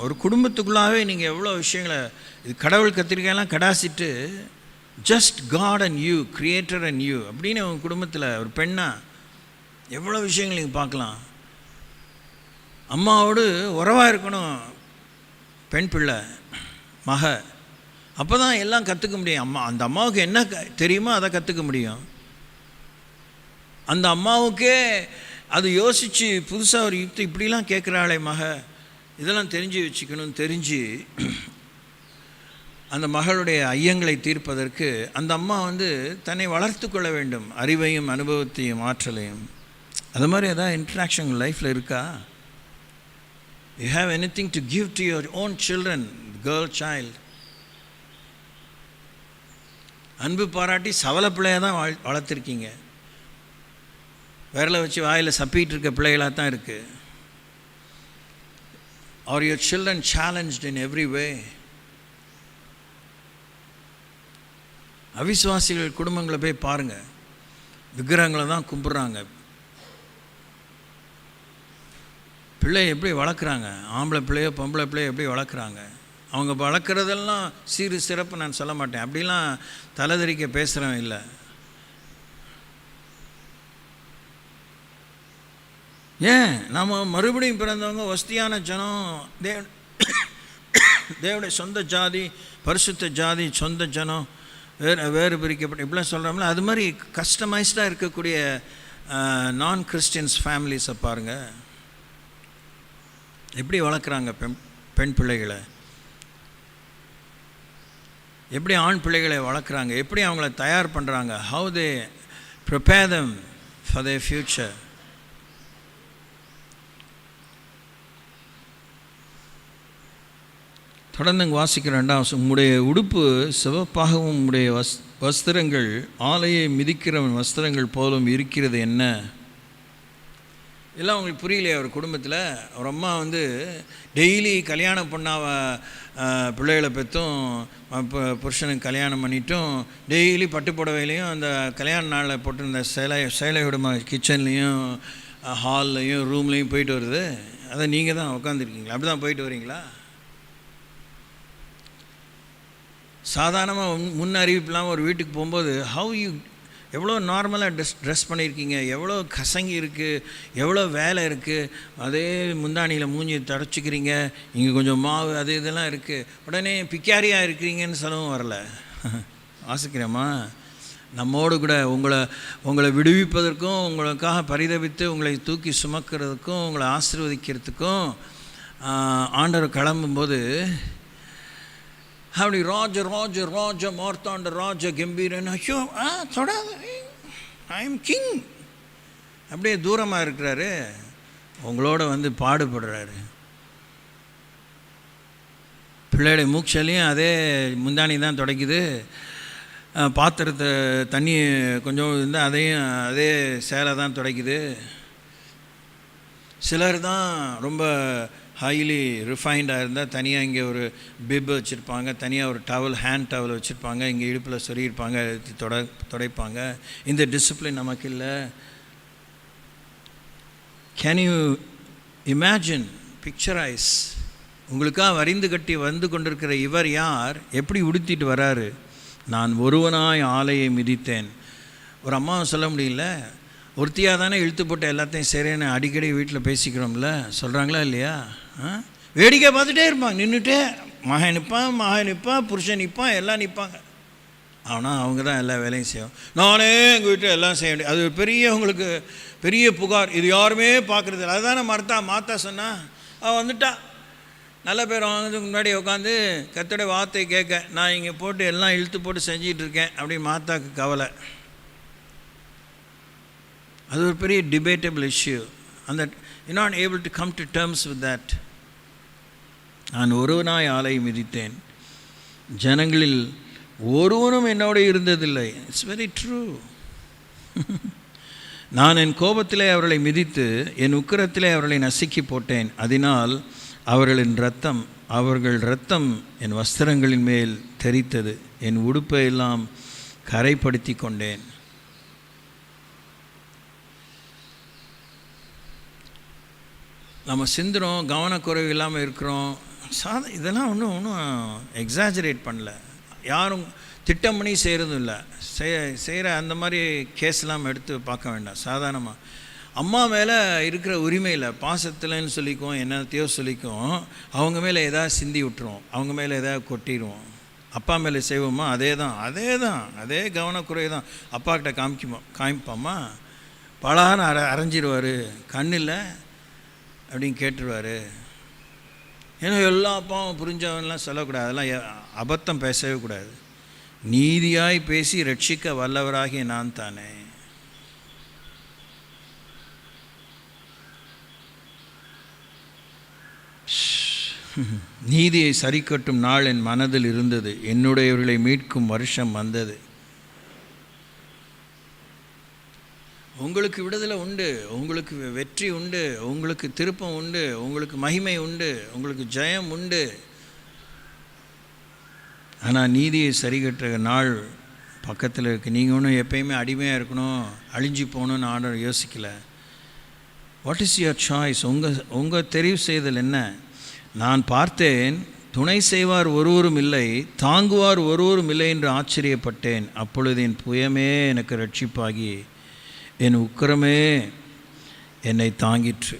ஒரு குடும்பத்துக்குள்ளாகவே நீங்கள் எவ்வளோ விஷயங்களை, இது கடவுள் கத்திரிக்கையெல்லாம் கடாசிட்டு just God and you, creator and you அப்படின்னு உங்கள் குடும்பத்தில் ஒரு பெண்ணாக எவ்வளோ விஷயங்கள் நீங்கள் பார்க்கலாம். அம்மாவோடு உறவாக இருக்கணும் பெண் பிள்ளை மக. அப்போ தான் எல்லாம் கற்றுக்க முடியும். அந்த அம்மாவுக்கு என்ன தெரியுமோ அதை கற்றுக்க முடியும். அந்த அம்மாவுக்கே அது யோசித்து புதுசாக ஒரு யுக்தி இப்படிலாம் கேட்குறாளே மக, இதெல்லாம் தெரிஞ்சு வச்சுக்கணும். தெரிஞ்சு அந்த மகளுடைய ஐயங்களை தீர்ப்பதற்கு அந்த அம்மா தன்னை வளர்த்து கொள்ள வேண்டும், அறிவையும் அனுபவத்தையும் ஆற்றலையும். அது மாதிரி எதாவது இன்ட்ராக்ஷன் லைஃப்பில் இருக்கா? You have anything to give to your own children, girl child? அன்பு பாராட்டி சவல பிள்ளையாக தான் வளர்த்துருக்கீங்க. விரலை வச்சு வாயில் சப்பிட்டு இருக்க பிள்ளைகளாக தான் இருக்குது. Are your children challenged in every way? அவிசுவாசிகள் குடும்பங்களை போய் பாருங்கள், விக்கிரகங்களை தான் கும்பிட்றாங்க. பிள்ளை எப்படி வளர்க்குறாங்க? ஆம்பளை பிள்ளையோ பொம்பளை பிள்ளையோ எப்படி வளர்க்குறாங்க? அவங்க வளர்க்குறதெல்லாம் சீரு சிறப்பு நான் சொல்ல மாட்டேன், அப்படிலாம் தலைதறிக்க பேசுகிறவன் இல்லை. ஏன் நாம் மறுபடியும் பிறந்தவங்க வசதியான ஜனம், தேவனுடைய சொந்த ஜாதி, பரிசுத்த ஜாதி, சொந்த ஜனம், வேறு பிரிக்கப்பட்ட இப்படிலாம் சொல்கிறோம்ல, அது மாதிரி கஸ்டமைஸ்டாக இருக்கக்கூடிய நான் கிறிஸ்டியன்ஸ் ஃபேமிலிஸை பாருங்கள், எப்படி வளர்க்குறாங்க பெண் பிள்ளைகளை, எப்படி ஆண் பிள்ளைகளை வளர்க்குறாங்க, எப்படி அவங்கள தயார் பண்ணுறாங்க. how they prepare them for their future. தொடர்ந்து இங்கே வாசிக்கிற 2ஆம் வசனம், உம்முடைய உடுப்பு சிவப்பாகவும் உம்முடைய வஸ்திரங்கள் ஆலையை மிதிக்கிறவன் வஸ்திரங்கள் போலும் இருக்கிறது என்ன? எல்லாம் அவங்களுக்கு புரியலையே. அவர் குடும்பத்தில் அவர் அம்மா வந்து டெய்லி கல்யாணம் பண்ணாவ பிள்ளைகளை பெற்றும் புருஷனுக்கு கல்யாணம் பண்ணிட்டும் டெய்லி பட்டு புடவையிலையும் அந்த கல்யாண நாளில் போட்டிருந்த சேலையோட கிச்சன்லேயும் ஹால்லையும் ரூம்லேயும் போயிட்டு வருது. அதை நீங்கள் தான் உட்காந்துருக்கீங்களா? அப்படி தான் போயிட்டு வரீங்களா? சாதாரணமாக முன் அறிவிப்புலாம் ஒரு வீட்டுக்கு போகும்போது எவ்வளோ நார்மலாக ட்ரெஸ் பண்ணியிருக்கீங்க, எவ்வளோ கசங்கி இருக்குது, எவ்வளோ வேலை இருக்குது, அதே முந்தானியில் மூஞ்சி தடைச்சிக்கிறீங்க, இங்கே கொஞ்சம் மாவு அது இதெல்லாம் இருக்குது, உடனே பிக்காரியாக இருக்கிறீங்கன்னு சொல்லவும் வரல. வாசிக்கிறேம்மா, நம்மோடு கூட உங்களை விடுவிப்பதற்கும் உங்களுக்காக பரிதபித்து உங்களை தூக்கி சுமக்கிறதுக்கும் உங்களை ஆசீர்வதிக்கிறதுக்கும் ஆண்டவர் கிளம்பும்போது அப்படி ராஜ மார்த்தாண்ட ராஜ கம்பீரன், ஐயோ தொடாது, ஐ எம் கிங், அப்படியே தூரமாக இருக்கிறாரு. உங்களோட வந்து பாடுபடுறாரு. பிள்ளையோட மூச்சலையும் அதே முந்தானி தான் துடைக்குது. பாத்திரத்தை தண்ணி கொஞ்சம் இருந்தால் அதையும் அதே சேலை தான் துடைக்குது. சிலர் தான் ரொம்ப ஹைலி ரிஃபைண்டாக இருந்தால் தனியாக இங்கே ஒரு பிப் வச்சுருப்பாங்க, தனியாக ஒரு டவல், ஹேண்ட் டவல் வச்சுருப்பாங்க, இங்கே இடுப்பில் சொருகிருப்பாங்க, துடைப்பாங்க. இந்த டிசிப்ளின் நமக்கு இல்லை. கேன் யூ இமேஜின், பிக்சரைஸ், உங்களுக்காக வரிந்து கட்டி வந்து கொண்டிருக்கிற இவர் யார், எப்படி உடுத்திட்டு வராரு? நான் ஒருவனாய் ஆலையை மிதித்தேன். ஒரு அம்மாவை சொல்ல முடியல, ஒருத்தியாக தானே இழுத்து போட்டு எல்லாத்தையும் சரின்னு அடிக்கடி வீட்டில் பேசிக்கிறோம்ல, சொல்கிறாங்களா இல்லையா? வேடிக்கை பார்த்துட்டே இருப்பாங்க, நின்றுட்டே மகன் நிற்பான், புருஷன் நிற்பான், எல்லாம் நிற்பாங்க. ஆனால் அவங்க தான் எல்லா வேலையும் செய்வோம். நானே எங்கள் வீட்டில் எல்லாம் செய்ய முடியும். அது உங்களுக்கு பெரிய புகார். இது யாருமே பார்க்குறது இல்லை. அதுதானே மாத்தா சொன்னால் அவள் வந்துட்டா நல்ல பேர் வாங்கிறதுக்கு முன்னாடி உட்காந்து கர்த்தருடைய வார்த்தை கேட்க, நான் இங்கே போட்டு எல்லாம் இழுத்து போட்டு செஞ்சிகிட்டு இருக்கேன் அப்படின்னு மாத்தாக்கு கவலை. அது ஒரு பெரிய டிபேட்டபிள் இஷ்யூ. அந்த you not able to come to terms with that. நான் ஒருவனாய் ஆலை மிதித்தேன், ஜனங்களில் ஒருவனும் என்னோடு இருந்ததில்லை. It's very true. நான் என் கோபத்திலே அவர்களை மிதித்து என் உக்கிரத்திலே அவர்களை நசுக்கி போட்டேன். அதனால் அவர்கள் இரத்தம் என் வஸ்திரங்களின் மேல் தெரித்தது. என் உடுப்பை எல்லாம் கரைப்படுத்தி கொண்டேன். நம்ம சிந்துறோம், கவனக்குறைவு இல்லாமல் இருக்கிறோம். இதெல்லாம் ஒன்றும் எக்ஸாஜரேட் பண்ணல, யாரும் திட்டம் பண்ணி செய்கிறதும் இல்லை. செய்கிற அந்த மாதிரி கேஸ்லாம் எடுத்து பார்க்க வேண்டாம். சாதாரணமாக அம்மா மேலே இருக்கிற உரிமையில் பாசத்தில்னு சொல்லிக்குவோம், என்னத்தையோ சொல்லிக்குவோம், அவங்க மேலே எதாவது சிந்தி விட்டுருவோம், அவங்க மேலே எதாவது கொட்டிடுவோம். அப்பா மேலே செய்வோமா, அதே கவனக்குறை தான் அப்பாக்கிட்ட காமிப்பாம்மா. பலான்னு அரைஞ்சிடுவார், கண்ணில் அப்படின்னு கேட்டுருவார். ஏன்னா எல்லா அப்பாவும் புரிஞ்சவன்லாம் சொல்லக்கூடாது, அதெல்லாம் அபத்தம் பேசவே கூடாது. நீதியாய் பேசி ரட்சிக்க வல்லவராகிய நான் தானே. நீதியை சரிக்கட்டும் நாள் என் மனதில் இருந்தது, என்னுடையவர்களை மீட்கும் வருஷம் வந்தது. உங்களுக்கு விடுதலை உண்டு, உங்களுக்கு வெற்றி உண்டு, உங்களுக்கு திருப்பம் உண்டு, உங்களுக்கு மகிமை உண்டு, உங்களுக்கு ஜெயம் உண்டு. ஆனால் நீதியை சரிகட்டுற நாள் பக்கத்தில் இருக்குது. நீங்கள் ஒன்றும் எப்பயுமே அடிமையாக இருக்கணும், அழிஞ்சு போகணுன்னு ஆண்டவர் யோசிக்கலை. What is your choice? உங்கள் தெரிவு செய்தல் என்ன? நான் பார்த்தேன், துணை செய்வார் ஒருவரும் இல்லை, தாங்குவார் ஒருவரும் இல்லை என்று ஆச்சரியப்பட்டேன். அப்பொழுது என் புயமே எனக்கு ரட்சிப்பாகி என் உக்கிரமே என்னை தாங்கிற்று.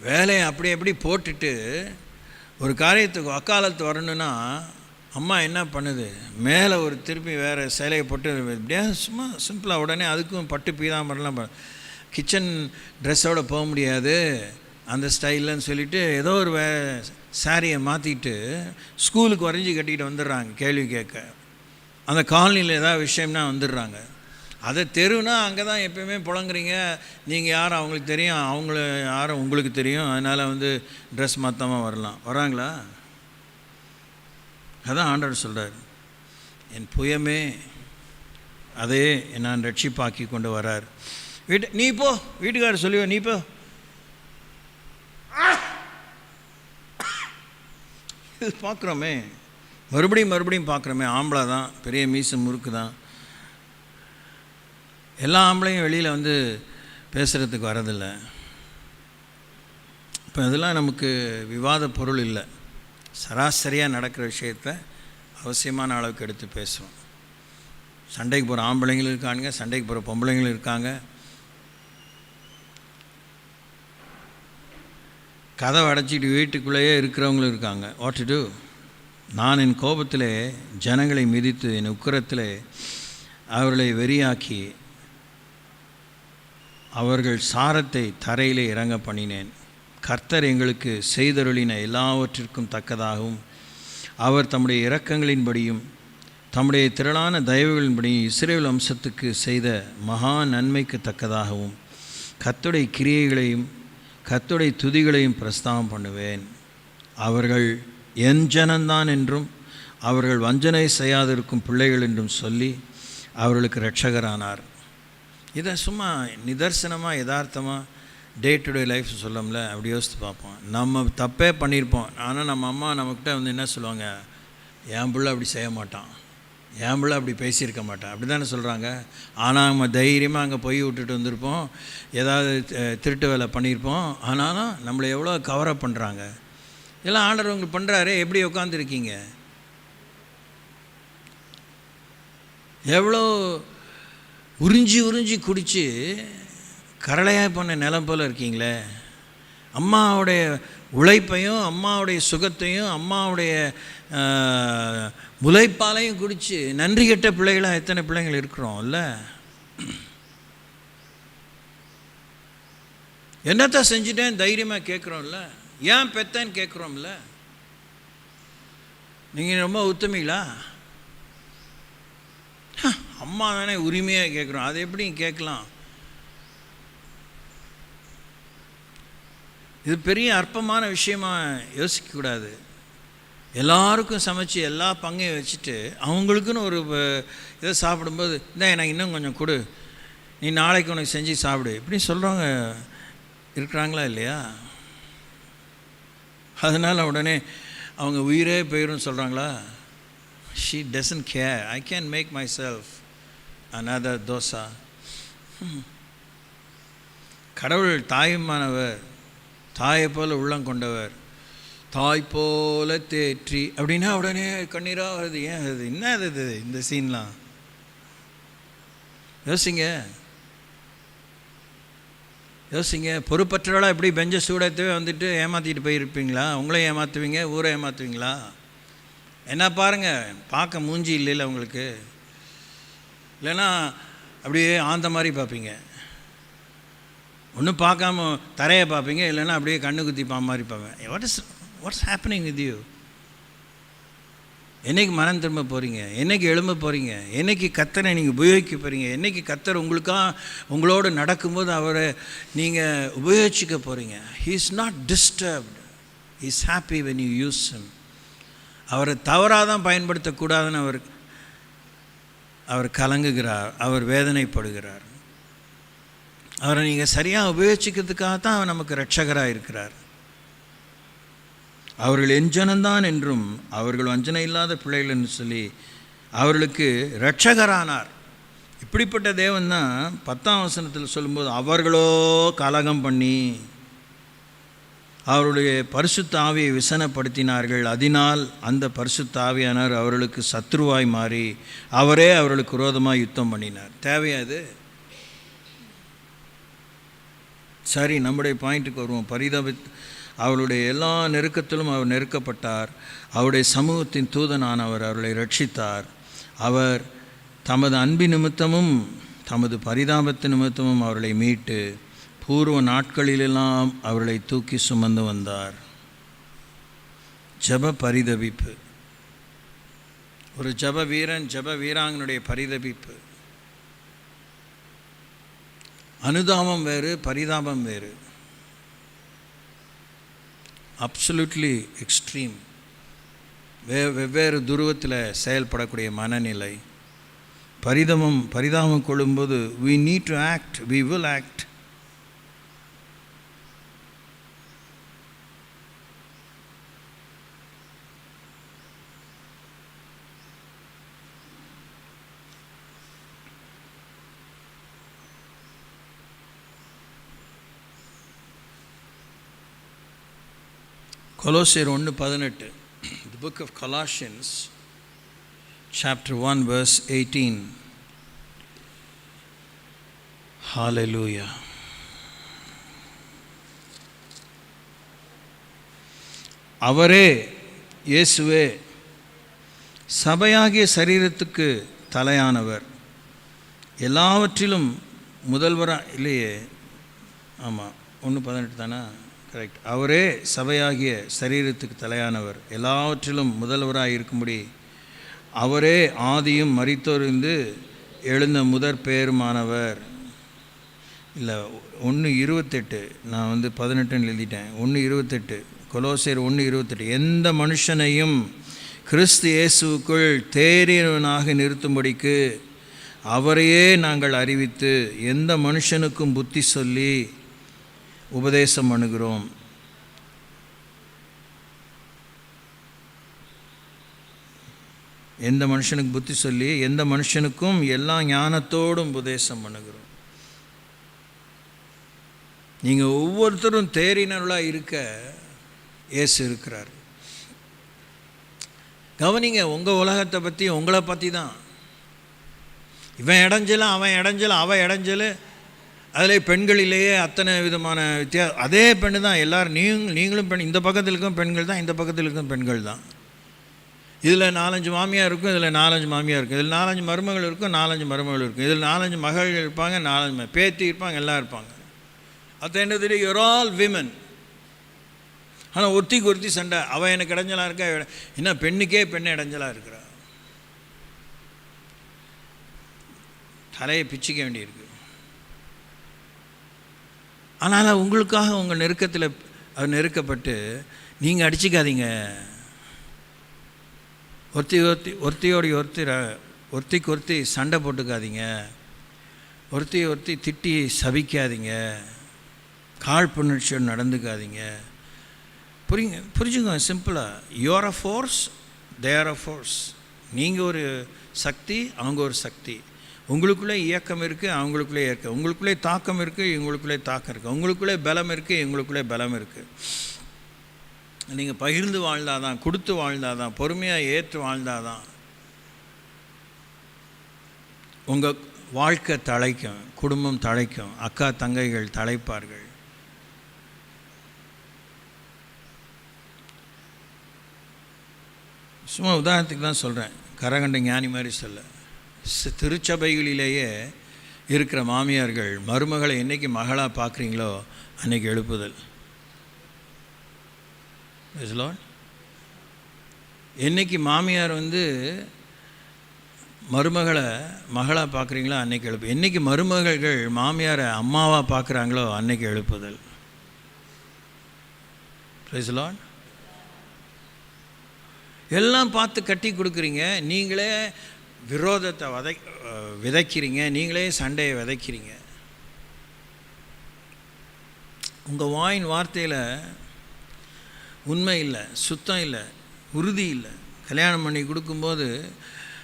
வேலையை அப்படி போட்டுட்டு ஒரு காரியத்துக்கு வக்காலத்து வரணுன்னா அம்மா என்ன பண்ணுது, மேலே ஒரு திருப்பி வேறு சேலையை போட்டு இப்படியா சும்மா சிம்பிளாக உடனே அதுக்கும் பட்டு பீதாம்பரம்லாம் கிச்சன் ட்ரெஸ்ஸோடு போக முடியாது அந்த ஸ்டைல்லன்னு சொல்லிவிட்டு ஏதோ ஒரு சாரியை மாற்றிட்டு ஸ்கூலுக்கு வரைஞ்சி கட்டிக்கிட்டு வந்துடுறாங்க கேள்வி கேட்க. அந்த காலனியில் ஏதாவது விஷயம்னா வந்துடுறாங்க. அதை தெருனா அங்கே தான் எப்பயுமே புழங்குறீங்க. நீங்கள் யாரும் அவங்களுக்கு தெரியும், அவங்கள யாரும் உங்களுக்கு தெரியும். அதனால் வந்து ட்ரெஸ் மாற்றாமல் வரலாம். வராங்களா? அதான் ஆண்டவர் சொல்கிறார், என் புயமே அதே நான் ரட்சிப்பாக்கி கொண்டு வரார். நீ போ, வீட்டுக்காரர் சொல்லுவ, நீ போ. இது பார்க்குறோமே, மறுபடியும் பார்க்குறோமே. ஆம்பளை தான், பெரிய மீச முறுக்கு தான். எல்லா ஆம்பளையும் வெளியில் வந்து பேசுகிறதுக்கு வரதில்லை. இப்போ இதெல்லாம் நமக்கு விவாத பொருள் இல்லை. சராசரியாக நடக்கிற விஷயத்த அவசியமான அளவுக்கு எடுத்து பேசுவோம். சண்டைக்கு போகிற ஆம்பளைங்களும் இருக்காங்க, சண்டைக்கு போகிற பொம்பளைங்களும் இருக்காங்க. கதவை அடைச்சிட்டு வீட்டுக்குள்ளேயே இருக்கிறவங்களும் இருக்காங்க. What to do? நான் என் கோபத்திலே ஜனங்களை மிதித்து என் உக்கிரத்திலே அவர்களை வெறியாக்கி அவர்கள் சாரத்தை தரையிலே இறங்க பண்ணினேன். கர்த்தர் எங்களுக்கு செய்தருளின எல்லாவற்றிற்கும் தக்கதாகவும் அவர் தம்முடைய இரக்கங்களின்படியும் தம்முடைய திரளான தயவுகளின்படியும் இஸ்ரவேல் வம்சத்துக்கு செய்த மகா நன்மைக்கு தக்கதாகவும் கர்த்தருடைய கிரியைகளையும் கர்த்தருடைய துதிகளையும் பிரஸ்தாபம் பண்ணுவேன். அவர்கள் என் ஜனந்தான் என்றும் அவர்கள் வஞ்சனை செய்யாதிருக்கும் பிள்ளைகள் என்றும் சொல்லி அவர்களுக்கு இரட்சகரானார். இதை சும்மா நிதர்சனமாக யதார்த்தமாக டே டு டே லைஃப் சொல்லம்ல, அப்படி யோசித்து பார்ப்போம். நம்ம தப்பே பண்ணியிருப்போம். ஆனால் நம்ம அம்மா நம்மக்கிட்ட வந்து என்ன சொல்லுவாங்க, என் பிள்ளை அப்படி செய்ய மாட்டான், என் பிள்ளை அப்படி பேசியிருக்க மாட்டான், அப்படி தானே சொல்கிறாங்க. ஆனால் நம்ம தைரியமாக அங்கே போய் விட்டுட்டு வந்திருப்போம், ஏதாவது திருட்டு வேலை பண்ணியிருப்போம். ஆனாலும் நம்மளை எவ்வளோ கவரப் பண்ணுறாங்க. எல்லாம் ஆண்டவர் உங்களுக்கு பண்ணுறாரு. எப்படி உட்காந்துருக்கீங்க? எவ்வளோ உறிஞ்சி குடித்து கரளையாக பண்ண நிலம் போல் இருக்கீங்களே. அம்மாவுடைய உழைப்பையும் அம்மாவுடைய சுகத்தையும் அம்மாவுடைய முளைப்பாலையும் குடித்து நன்றி கெட்ட பிள்ளைகளாக எத்தனை பிள்ளைங்கள் இருக்கிறோம்ல. என்னத்தை செஞ்சுட்டேன் தைரியமாக கேட்குறோம்ல. ஏன் பெத்தேன்னு கேட்குறோம்ல. நீங்கள் ரொம்ப உத்தமிங்களா? அம்மா தானே உரிமையாக கேட்குறோம், அது எப்படி கேட்கலாம்? இது பெரிய அற்பமான விஷயமா யோசிக்கக்கூடாது. எல்லாருக்கும் சமைச்சு எல்லா பங்கையும் வச்சுட்டு அவங்களுக்குன்னு ஒரு இதை சாப்பிடும்போது, இந்த எனக்கு இன்னும் கொஞ்சம் கொடு, நீ நாளைக்கு உனக்கு செஞ்சு சாப்பிடு, இப்படி சொல்கிறவங்க இருக்கிறாங்களா இல்லையா? அதனால் உடனே அவங்க உயிரே போயிடும் சொல்கிறாங்களா? She doesn't care. I can make myself another dosa. கடவுள் தாயுமானவர், தாயை போல உள்ளம் கொண்டவர், தாய் போல தேற்றி அப்படின்னா உடனே கண்ணீராக வருது. ஏன் அது என்ன அது இந்த சீன்லாம்? யோசிங்க. பொறுப்பற்றவளாக எப்படி பெஞ்ச சூடத்தவே வந்துட்டு ஏமாற்றிட்டு போயிருப்பீங்களா? உங்களே ஏமாற்றுவீங்க, ஊரை ஏமாற்றுவீங்களா? என்ன பாருங்கள், பார்க்க மூஞ்சி இல்லைல்ல உங்களுக்கு. இல்லைன்னா அப்படியே ஆந்த மாதிரி பார்ப்பீங்க. ஒன்றும் பார்க்காம தரையை பார்ப்பீங்க, இல்லைன்னா அப்படியே கண்ணு குத்தி மாதிரி பார்ப்பேன். What's happening with you? என்றைக்கு மனம் திரும்ப போகிறீங்க? என்றைக்கு எழும்ப போகிறீங்க? என்றைக்கு கர்த்தரை நீங்கள் உபயோகிக்க போகிறீங்க? என்றைக்கு கர்த்தர் உங்களோடு நடக்கும்போது அவரை நீங்கள் உபயோகிக்க போகிறீங்க? He is not disturbed, he is happy when you use him. அவரை தவறாக தான் பயன்படுத்தக்கூடாதுன்னு அவர் கலங்குகிறார், அவர் வேதனைப்படுகிறார். அவரை நீங்கள் சரியாக உபயோகிக்கிறதுக்காக தான் அவர் நமக்கு இரட்சகராக இருக்கிறார். அவர்கள் என் ஜனந்தான் என்றும் அவர்கள் வஞ்சனை இல்லாத பிள்ளைகள் என்று சொல்லி அவர்களுக்கு இரட்சகரானார். இப்படிப்பட்ட தேவன் தான் 10ஆம் வசனத்தில் சொல்லும்போது, அவர்களோ கலகம் பண்ணி அவருடைய பரிசுத்த ஆவியை விசனப்படுத்தினார்கள், அதனால் அந்த பரிசுத்த ஆவியானவர் அவர்களுக்கு சத்ருவாய் மாறி அவரே அவர்களுக்கு விரோதமாக யுத்தம் பண்ணினார். தேவையாது? சரி, நம்முடைய பாயிண்ட்டுக்கு வருவோம். அவருடைய எல்லா நெருக்கத்திலும் அவர் நெருக்கப்பட்டார். அவருடைய சமூகத்தின் தூதனானவர் அவர்களை ரட்சித்தார். அவர் தமது அன்பின் நிமித்தமும் தமது பரிதாபத்தின் நிமித்தமும் அவர்களை மீட்டு பூர்வ நாட்களிலெல்லாம் அவர்களை தூக்கி சுமந்து வந்தார். ஜப பரிதபிப்பு. ஒரு ஜப வீரன், ஜப வீராங்கனுடைய பரிதபிப்பு. அனுதாபம் வேறு, பரிதாபம் வேறு. Absolutely extreme. வெவ்வேறு துருவத்தில் செயல்படக்கூடிய மனநிலை. பரிதாபம் கொள்ளும்போது we need to act, we will act. கொலோசியர் 1:18. The book of Colossians chapter 1 verse 18. Hallelujah. அவரே, இயேசுவே சபையாகிய சரீரத்துக்கு தலையானவர், எல்லாவற்றிலும் முதல்வராக. இல்லையே, ஆமாம், 1:18 தானே? கரெக்ட். அவரே சபையாகிய சரீரத்துக்கு தலையானவர், எல்லாவற்றிலும் முதல்வராக இருக்கும்படி அவரே ஆதியும் மரித்தோரிலிருந்து எழுந்த முதற் பெயருமானவர். இல்லை, 1:28. நான் 18 எழுதிட்டேன். 1:28, கொலோசியர் 1:28. எந்த மனுஷனையும் கிறிஸ்து இயேசுவுக்குள் தேறியவனாக நிறுத்தும்படிக்கு அவரையே நாங்கள் அறிவித்து எந்த மனுஷனுக்கும் புத்தி சொல்லி உபதேசம் பண்ணுகிறோம். எந்த மனுஷனுக்கு புத்தி சொல்லி எந்த மனுஷனுக்கும் எல்லா ஞானத்தோடும் உபதேசம் பண்ணுகிறோம். நீங்கள் ஒவ்வொருத்தரும் தேறினவர்களாக இருக்க இயேசு இருக்கிறார். கவனிங்க, உங்கள் உலகத்தை பற்றி உங்களை பற்றி தான். இவன் இடைஞ்சலும் அவன் இடைஞ்சலும் அவன் இடைஞ்சல், அதில் பெண்களிலேயே அத்தனை விதமான அதே பெண்ணு தான் எல்லாரும். நீங்களும் பெண், இந்த பக்கத்தில் இருக்கும் பெண்கள் தான், இந்த பக்கத்தில் இருக்கும் பெண்கள் தான். இதில் 4-5 மாமியார் இருக்கும், இதில் 4-5 மாமியார் இருக்கும், இதில் 4-5 மருமகள் இருக்கும், 4-5 மருமகள் இருக்கும், இதில் 4-5 மகள்கள் இருப்பாங்க, 4-5 பேத்தி இருப்பாங்க, எல்லாம் இருப்பாங்க. At the end of the day you are all women. ஆனால் ஒருத்திக்கு ஒருத்தி சண்டை. அவள் எனக்கு இடைஞ்சலாக இருக்கா, என்ன பெண்ணுக்கே பெண்ணை இடைஞ்சலாக இருக்கிறா. தலையை பிச்சுக்க வேண்டியிருக்கு. ஆனால் உங்களுக்காக உங்கள் நெருக்கத்தில் அவர் நெருக்கப்பட்டு நீங்கள் அடிச்சிக்காதீங்க. ஒருத்திக்கு ஒருத்தி சண்டை போட்டுக்காதீங்க. ஒருத்தி திட்டி சபிக்காதீங்க. காழ்ப்புணர்ச்சியோடு நடந்துக்காதீங்க. புரிஞ்சுங்க, சிம்பிளாக. You are a force, they are a force. நீங்கள் ஒரு சக்தி, அவங்க ஒரு சக்தி. உங்களுக்குள்ளே இயக்கம் இருக்குது, அவங்களுக்குள்ளே இயக்கம். உங்களுக்குள்ளே தாக்கம் இருக்குது, இவங்களுக்குள்ளே தாக்கம் இருக்குது. உங்களுக்குள்ளே பலம் இருக்குது, எங்களுக்குள்ளே பலம் இருக்குது. நீங்கள் பகிர்ந்து வாழ்ந்தாதான், கொடுத்து வாழ்ந்தாதான், பொறுமையாக ஏற்று வாழ்ந்தாதான் உங்கள் வாழ்க்கை தழைக்கும், குடும்பம் தழைக்கும், அக்கா தங்கைகள் தழைப்பார்கள். சும்மா உதாரணத்துக்கு தான் சொல்கிறேன், கரகண்ட ஞானி மாதிரி சொல்ல. திருச்சபைகளிலேயே இருக்கிற மாமியார்கள் மருமகளை என்றைக்கு மகளாக பார்க்குறீங்களோ அன்றைக்கி எழுப்புதல். என்றைக்கு மாமியார் மருமகளை மகளாக பார்க்குறீங்களோ அன்றைக்கி எழுப்பு. என்றைக்கு மருமகள்கள் மாமியாரை அம்மாவாக பார்க்குறாங்களோ அன்றைக்கி எழுப்புதல். Praise the Lord. எல்லாம் பார்த்து கட்டி கொடுக்குறீங்க, நீங்களே விரோதத்தை விதைக்கிறீங்க, நீங்களே சண்டையை விதைக்கிறீங்க. உங்கள் வாயின் வார்த்தையில் உண்மை இல்லை, சுத்தம் இல்லை, உறுதி இல்லை. கல்யாணம் பண்ணி கொடுக்கும்போது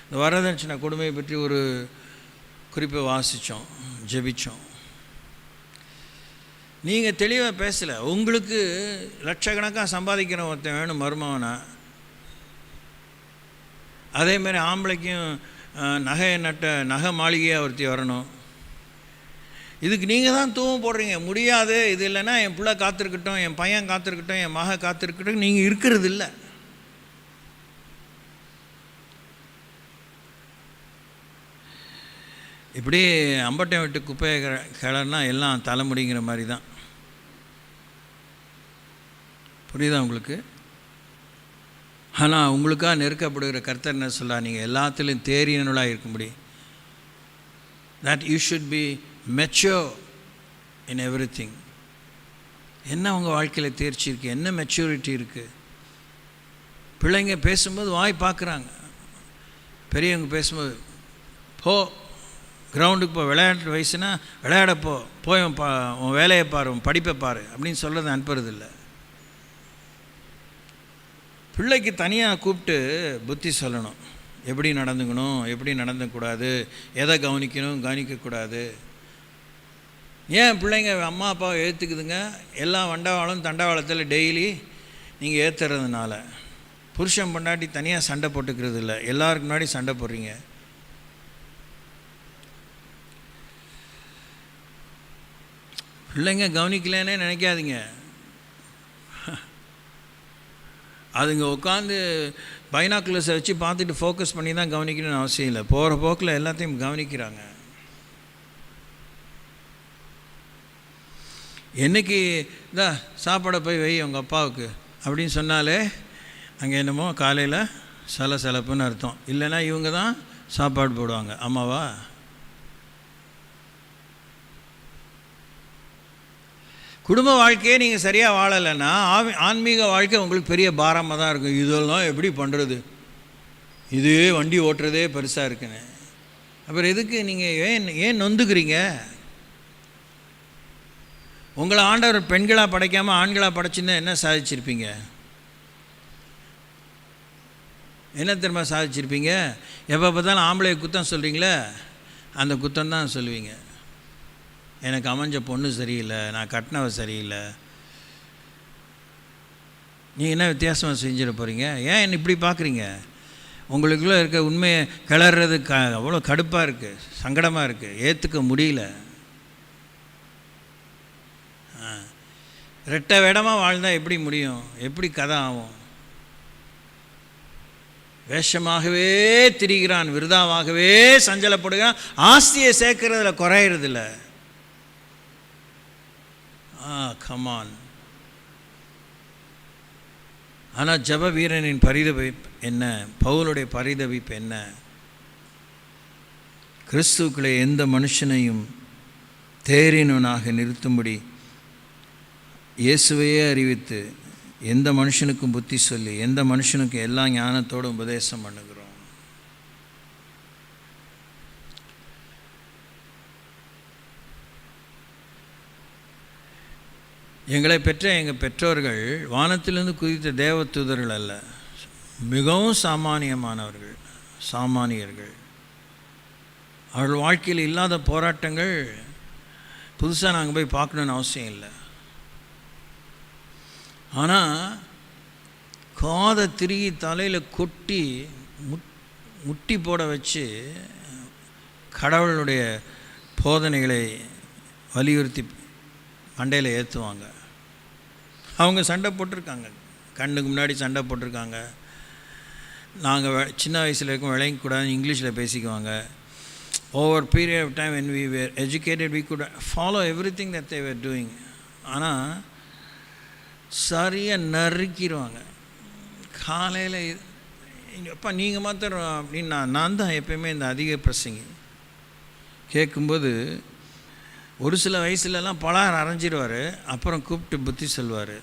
இந்த வரதட்சணை கொடுமையை பற்றி ஒரு குறிப்பை வாசித்தோம், ஜெபித்தோம். நீங்கள் தெளிவாக பேசலை. உங்களுக்கு லட்சக்கணக்காக சம்பாதிக்கிற ஒருத்தன் வேணும் மருமகனா. அதேமாதிரி ஆம்பளைக்கும் நகை மாளிகையாக ஒருத்தி வரணும். இதுக்கு நீங்கள் தான் தூவம் போடுறீங்க. முடியாது, இது இல்லைன்னா என் பிள்ளை காத்திருக்கட்டும், என் பையன் காத்திருக்கட்டும், என் மக காத்திருக்கட்டும். நீங்கள் இருக்கிறது இல்லை. இப்படி அம்பட்டை விட்டு குப்பையை கிளறினா எல்லாம் தலைமுடிங்கிற மாதிரி தான். புரியுதா உங்களுக்கு? ஆனால் உங்களுக்காக நெருக்கப்படுகிற கர்த்தர் என்ன சொல்ல, நீங்கள் எல்லாத்துலேயும் தேறினவளாக இருக்கும்படி, that you should be mature in everything. என்ன உங்கள் வாழ்க்கையில் தேர்ச்சி இருக்குது, என்ன மெச்சூரிட்டி இருக்குது? பிள்ளைங்க பேசும்போது வாய் பார்க்குறாங்க, பெரியவங்க பேசும்போது போ கிரவுண்டுக்கு போ, விளையாட்டு வயசுனா விளையாடப்போ, போய் உன் வேலையை பாரு, உன் படிப்பை பாரு அப்படின்னு சொல்கிறது அனுப்புறதில்லை. பிள்ளைக்கு தனியாக கூப்பிட்டு புத்தி சொல்லணும், எப்படி நடந்துக்கணும், எப்படி நடந்துக்கூடாது, எதை கவனிக்கணும், கவனிக்கக்கூடாது. ஏன் பிள்ளைங்க அம்மா அப்பாவை ஏற்றுக்குதுங்க? எல்லாம் வண்டவாளம் தண்டவாளத்தில் டெய்லி நீங்கள் ஏற்றுறதுனால. புருஷன் பொண்டாட்டி தனியாக சண்டை போட்டுக்கிறது இல்லை, எல்லாருக்கு முன்னாடி சண்டை போடுறீங்க. பிள்ளைங்க கவனிக்கலன்னே நினைக்காதீங்க. அதுங்க உட்காந்து பைனாக்குலர்ஸை வச்சு பார்த்துட்டு ஃபோக்கஸ் பண்ணி தான் கவனிக்கணும்னு அவசியம் இல்லை. போகிற போக்கில் எல்லாத்தையும் கவனிக்கிறாங்க. என்றைக்கு தான் சாப்பாடை போய் வை உங்கள் அப்பாவுக்கு அப்படின்னு சொன்னாலே அங்கே என்னமோ காலையில் சலசலப்புன்னு அர்த்தம். இல்லைன்னா இவங்க தான் சாப்பாடு போடுவாங்க, அம்மாவா? குடும்ப வாழ்க்கையே நீங்கள் சரியாக வாழலைன்னா ஆன்மீக வாழ்க்கை உங்களுக்கு பெரிய பாரமாக தான் இருக்கும். இதெல்லாம் எப்படி பண்ணுறது, இதுவே வண்டி ஓட்டுறதே பெருசாக இருக்குன்னு. அப்புறம் எதுக்கு நீங்கள் ஏன் நொந்துக்கிறீங்க? உங்களை ஆண்டவர் பெண்களாக படைக்காமல் ஆண்களாக படைச்சிருந்தா என்ன சாதிச்சிருப்பீங்க? என்ன தெரியுமா சாதிச்சிருப்பீங்க? எப்போ பார்த்தாலும் ஆம்பளை குத்தம் சொல்கிறீங்களே, அந்த குத்தம் தான் சொல்லுவீங்க. எனக்கு அமைஞ்ச பொண்ணு சரியில்லை, நான் கட்டினவ சரியில்லை. நீங்கள் என்ன வித்தியாசமாக செஞ்சிட போகிறீங்க? ஏன் என்ன இப்படி பார்க்குறீங்க? உங்களுக்குள்ளே இருக்க உண்மையை கிளறது அவ்வளோ கடுப்பாக இருக்குது, சங்கடமாக இருக்குது, ஏற்றுக்க முடியல. ரெட்டை வேடமாக வாழ்ந்தால் எப்படி முடியும்? எப்படி கதை ஆகும்? வேஷமாகவே திரிகிறான், விருதாவாகவே சஞ்சலப்படுகிறான், ஆஸ்தியை சேர்க்கறதுல குறையிறதில்ல. கமான். ஆனால் ஜப வீரனின் பரிதவிப்பு என்ன, பவுலுடைய பரிதவிப்பு என்ன? கிறிஸ்துக்களை எந்த மனுஷனையும் தேறினவனாக நிறுத்தும்படி இயேசுவையே அறிவித்து எந்த மனுஷனுக்கும் புத்தி சொல்லி எந்த மனுஷனுக்கும் எல்லா ஞானத்தோடு உபதேசம் பண்ணுகிறோம். எங்களை பெற்ற எங்கள் பெற்றோர்கள் வானத்திலிருந்து குதித்த தேவதூதர்கள் அல்ல, மிகவும் சாமானியர்கள். அவர்கள் வாழ்க்கையில் இல்லாத போராட்டங்கள் புதுசாக நாங்கள் போய் பார்க்கணுன்னு அவசியம் இல்லை. ஆனால் காதை திருகி தலையில் கொட்டி முட்டி போட வச்சு கடவுளுடைய போதனைகளை வலியுறுத்தி மண்டையில் ஏற்றுவாங்க. அவங்க சண்டை போட்டிருக்காங்க, கண்ணுக்கு முன்னாடி சண்டை போட்டிருக்காங்க. நாங்கள் சின்ன வயசில் இருக்கும் விளங்கக்கூடாதுன்னு இங்கிலீஷில் பேசிக்குவாங்க. Over period of time when we were educated we could follow everything that they were doing. ஆனால் சரியாக நறுக்கிடுவாங்க. காலையில் அப்பா நீங்கள் மாத்திரம் அப்படின்னு நான் தான் எப்பயுமே இந்த அதிக பிரசங்கி கேட்கும்போது ஒரு சில வயசுலலாம் பலார் அரைஞ்சிடுவார், அப்புறம் கூப்பிட்டு புத்தி சொல்வார்.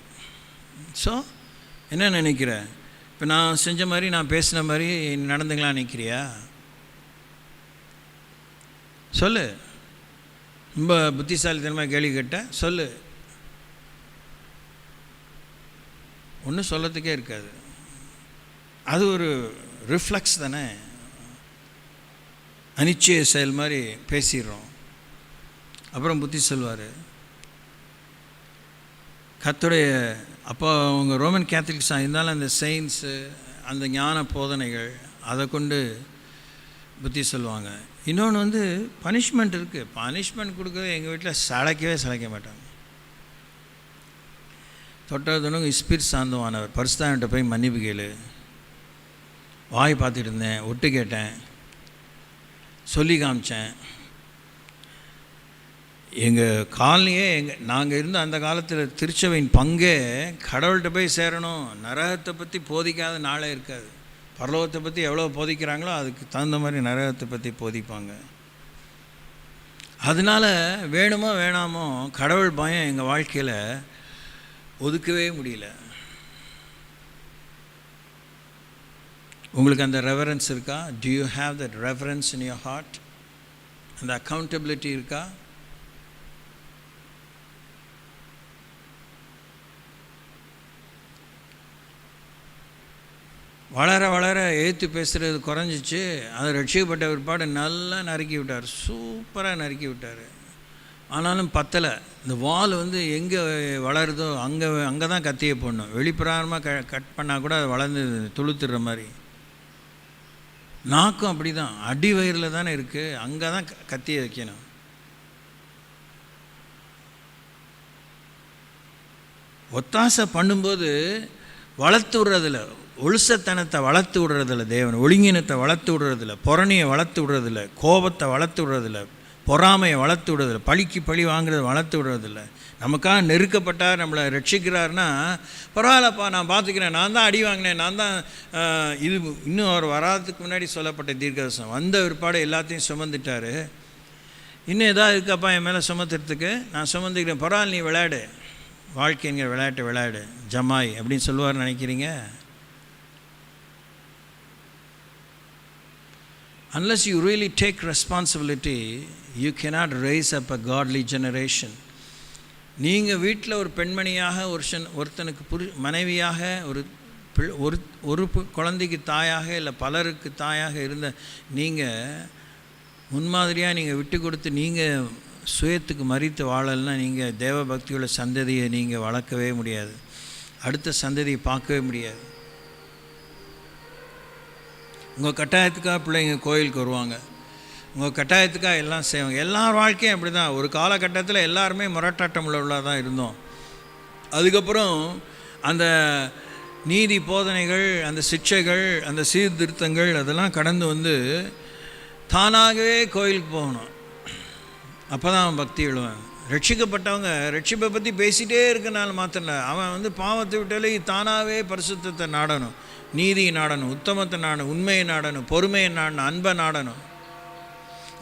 ஸோ என்ன நினைக்கிற, இப்போ நான் செஞ்ச மாதிரி நான் பேசின மாதிரி நடந்துங்களாம் நினைக்கிறியா? சொல்லு. ரொம்ப புத்திசாலித்தனமாக கேள்வி கேட்ட சொல்லு. ஒன்றும் சொல்லத்துக்கே இருக்காது. அது ஒரு ரிஃப்ளெக்ஸ் தானே, அனிச்சய செயல் மாதிரி பேசிடுறோம். அப்புறம் புத்தி சொல்வார். கர்த்தருடைய அப்போ அவங்க ரோமன் கேத்தலிக்ஸாக இருந்தாலும் அந்த சயின்ஸு அந்த ஞான போதனைகள் அதை கொண்டு புத்தி சொல்லுவாங்க. இன்னொன்று பனிஷ்மெண்ட் இருக்குது. பனிஷ்மெண்ட் கொடுக்குறது எங்கள் வீட்டில் சளைக்க மாட்டாங்க. தொட்டதுனும் ஸ்பிரிட் சார்ந்தவானவர் பரிசுத்தான்கிட்ட போய் மன்னிப்பு கேளு. வாய் பார்த்துட்டு இருந்தேன், ஒட்டு கேட்டேன், சொல்லி காமிச்சேன். எங்கள் காலனியே நாங்கள் இருந்த அந்த காலத்தில் திருச்சபையின் பங்கே கடவுள்கிட்ட போய் சேரணும். நரகத்தை பற்றி போதிக்காத நாளே இருக்காது. பரலோகத்தை பற்றி எவ்வளோ போதிக்கிறாங்களோ அதுக்கு தகுந்த மாதிரி நரகத்தை பற்றி போதிப்பாங்க. அதனால் வேணுமோ வேணாமோ கடவுள் பயம் எங்கள் வாழ்க்கையில் ஒதுக்கவே முடியல. உங்களுக்கு அந்த ரெவரன்ஸ் இருக்கா? Do you have that reverence in your heart? அந்த அக்கௌண்டபிலிட்டி இருக்கா? வளர வளர ஏற்று பேசுகிறது குறைஞ்சிச்சு. அதை ரட்சிக்கப்பட்ட பிற்பாடு நல்லா நறுக்கி விட்டார், சூப்பராக நறுக்கி விட்டார். ஆனாலும் பத்தலை. இந்த வால் எங்கே வளருதோ அங்கே தான் கத்தியை போடணும். வெளிப்பிராரமாக கட் பண்ணால் கூட அது வளர்ந்து துளுத்துடுற மாதிரி. நாக்கும் அப்படி தான், அடி வயிறில் தானே இருக்குது, அங்கே தான் கத்தியை வைக்கணும். ஒத்தாசை பண்ணும்போது வளர்த்து விடுறதில்ல, ஒழுசத்தனத்தை வளர்த்து விடுறதில்ல தேவன், ஒழுங்கினத்தை வளர்த்து விடுறதில்ல, புறணியை வளர்த்து விடுறதில்ல, கோபத்தை வளர்த்து விடுறதில்ல, பொறாமையை வளர்த்து விடுறதில்ல, பழிக்கு பழி வாங்குறதை வளர்த்து விடுறதில்ல. நமக்காக நெருக்கப்பட்டார், நம்மளை ரட்சிக்கிறார்னா பரவாயில்லப்பா, நான் பார்த்துக்கிறேன், நான் தான் அடி வாங்கினேன், நான் தான் இது இன்னும் அவர் வராதுக்கு முன்னாடி சொல்லப்பட்ட தீர்க்கதரிசனம். வந்த பிற்பாடு எல்லாத்தையும் சுமந்துட்டார். இன்னும் எதாவது இருக்கப்பா என் மேலே சுமத்துறதுக்கு? நான் சுமந்துக்கிறேன், பரவாயில்ல, நீ விளையாடு, வாழ்க்கைங்கிற விளையாட்டு விளையாடு ஜமாய் அப்படின்னு சொல்லுவார்னு நினைக்கிறீங்க? Unless you really take responsibility, you cannot raise up a godly generation. நீங்கள் வீட்டில் ஒரு பெண்மணியாக ஒருத்தனுக்கு மனைவியாக ஒரு குழந்தைக்கு தாயாக இல்லை பலருக்கு தாயாக இருந்த நீங்கள் முன்மாதிரியாக நீங்கள் விட்டு கொடுத்து நீங்கள் சுயத்துக்கு மறித்து வாழலைன்னா நீங்கள் தேவ பக்தியுள்ள சந்ததியை நீங்கள் வளர்க்கவே முடியாது, அடுத்த சந்ததியை பார்க்கவே முடியாது. உங்கள் கட்டாயத்துக்காக பிள்ளைங்க கோயிலுக்கு வருவாங்க, உங்கள் கட்டாயத்துக்காக எல்லாம் செய்வாங்க. எல்லார் வாழ்க்கையும் அப்படி தான். ஒரு காலகட்டத்தில் எல்லாருமே முரட்டாட்டம் உள்ளவர்களாக தான் இருந்தோம். அதுக்கப்புறம் அந்த நீதி போதனைகள், அந்த சிக்ஷைகள், அந்த சீர்திருத்தங்கள் அதெல்லாம் கடந்து தானாகவே கோயிலுக்கு போகணும். அப்போ தான் அவன் பக்தி எழுவான். ரட்சிக்கப்பட்டவங்க ரட்சிப்பை பற்றி பேசிகிட்டே இருக்கனால மாத்திரம் இல்லை, அவன் பாவத்தை விட்டாலே தானாகவே பரிசுத்தத்தை நாடணும், நீதியை நாடணும், உத்தமத்தை நாடணும், உண்மையை நாடணும், பொறுமையை நாடணும், அன்பை நாடணும்.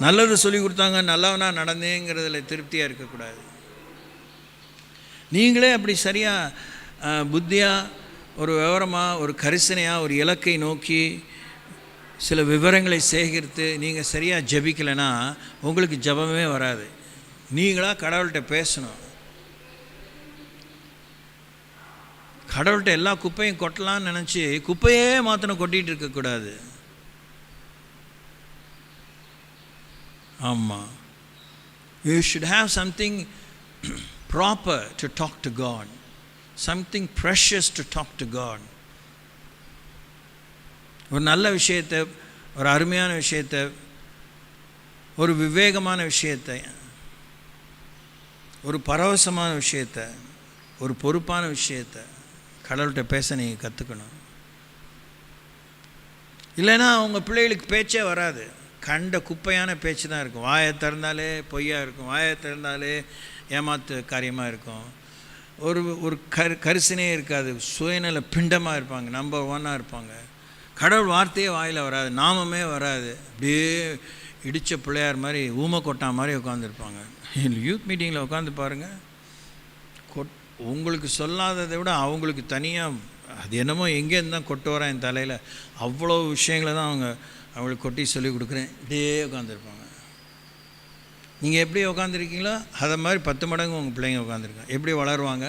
நல்லது சொல்லி கொடுத்தாங்க, நல்லவனாக நடந்தேங்கிறதுல திருப்தியாக இருக்கக்கூடாது. நீங்களே அப்படி சரியாக புத்தியாக ஒரு விவரமாக ஒரு கரிசனையாக ஒரு இலக்கை நோக்கி சில விவரங்களை சேகரித்து நீங்கள் சரியாக ஜபிக்கலைன்னா உங்களுக்கு ஜபமே வராது. நீங்களாக கடவுள்கிட்ட பேசணும். கடவுள்கிட்ட எல்லா குப்பையும் கொட்டலான்னு நினச்சி குப்பையே மாத்திரம் கொட்டிகிட்டு இருக்கக்கூடாது. ஆமாம், you should have something proper to talk to God, something precious to talk to God. ஒரு நல்ல விஷயத்தை, ஒரு அருமையான விஷயத்தை, ஒரு விவேகமான விஷயத்தை, ஒரு பரவசமான விஷயத்தை, ஒரு பொறுப்பான விஷயத்தை கடவுள்கிட்ட பேச நீங்கள் கற்றுக்கணும். இல்லைன்னா உங்கள் பிள்ளைகளுக்கு பேச்சே வராது. கண்ட குப்பையான பேச்சு தான் இருக்கும். வாயை திறந்தாலே பொய்யாக இருக்கும், வாயை திறந்தாலே ஏமாத்து காரியமாக இருக்கும். ஒரு கரிசனையே இருக்காது, சுயநல பிண்டமாக இருப்பாங்க, நம்பர் ஒன்னாக இருப்பாங்க. கடவுள் வார்த்தையே வாயில் வராது, நாமமே வராது. அப்படியே இடித்த பிள்ளையார் மாதிரி ஊமை கொட்டா மாதிரி உட்காந்துருப்பாங்க. யூத் மீட்டிங்கில் உட்காந்து பாருங்கள், உங்களுக்கு சொல்லாததை விட அவங்களுக்கு தனியாக அது என்னமோ எங்கேருந்து தான் கொட்டு வரேன் என் தலையில், அவ்வளோ விஷயங்களை தான் அவங்களுக்கு கொட்டி சொல்லி கொடுக்குறேன். இப்படியே உட்காந்துருப்பாங்க. நீங்கள் எப்படி உட்காந்துருக்கீங்களோ அதை மாதிரி 10 மடங்கு உங்கள் பிள்ளைங்க உட்காந்துருக்காங்க. எப்படி வளருவாங்க?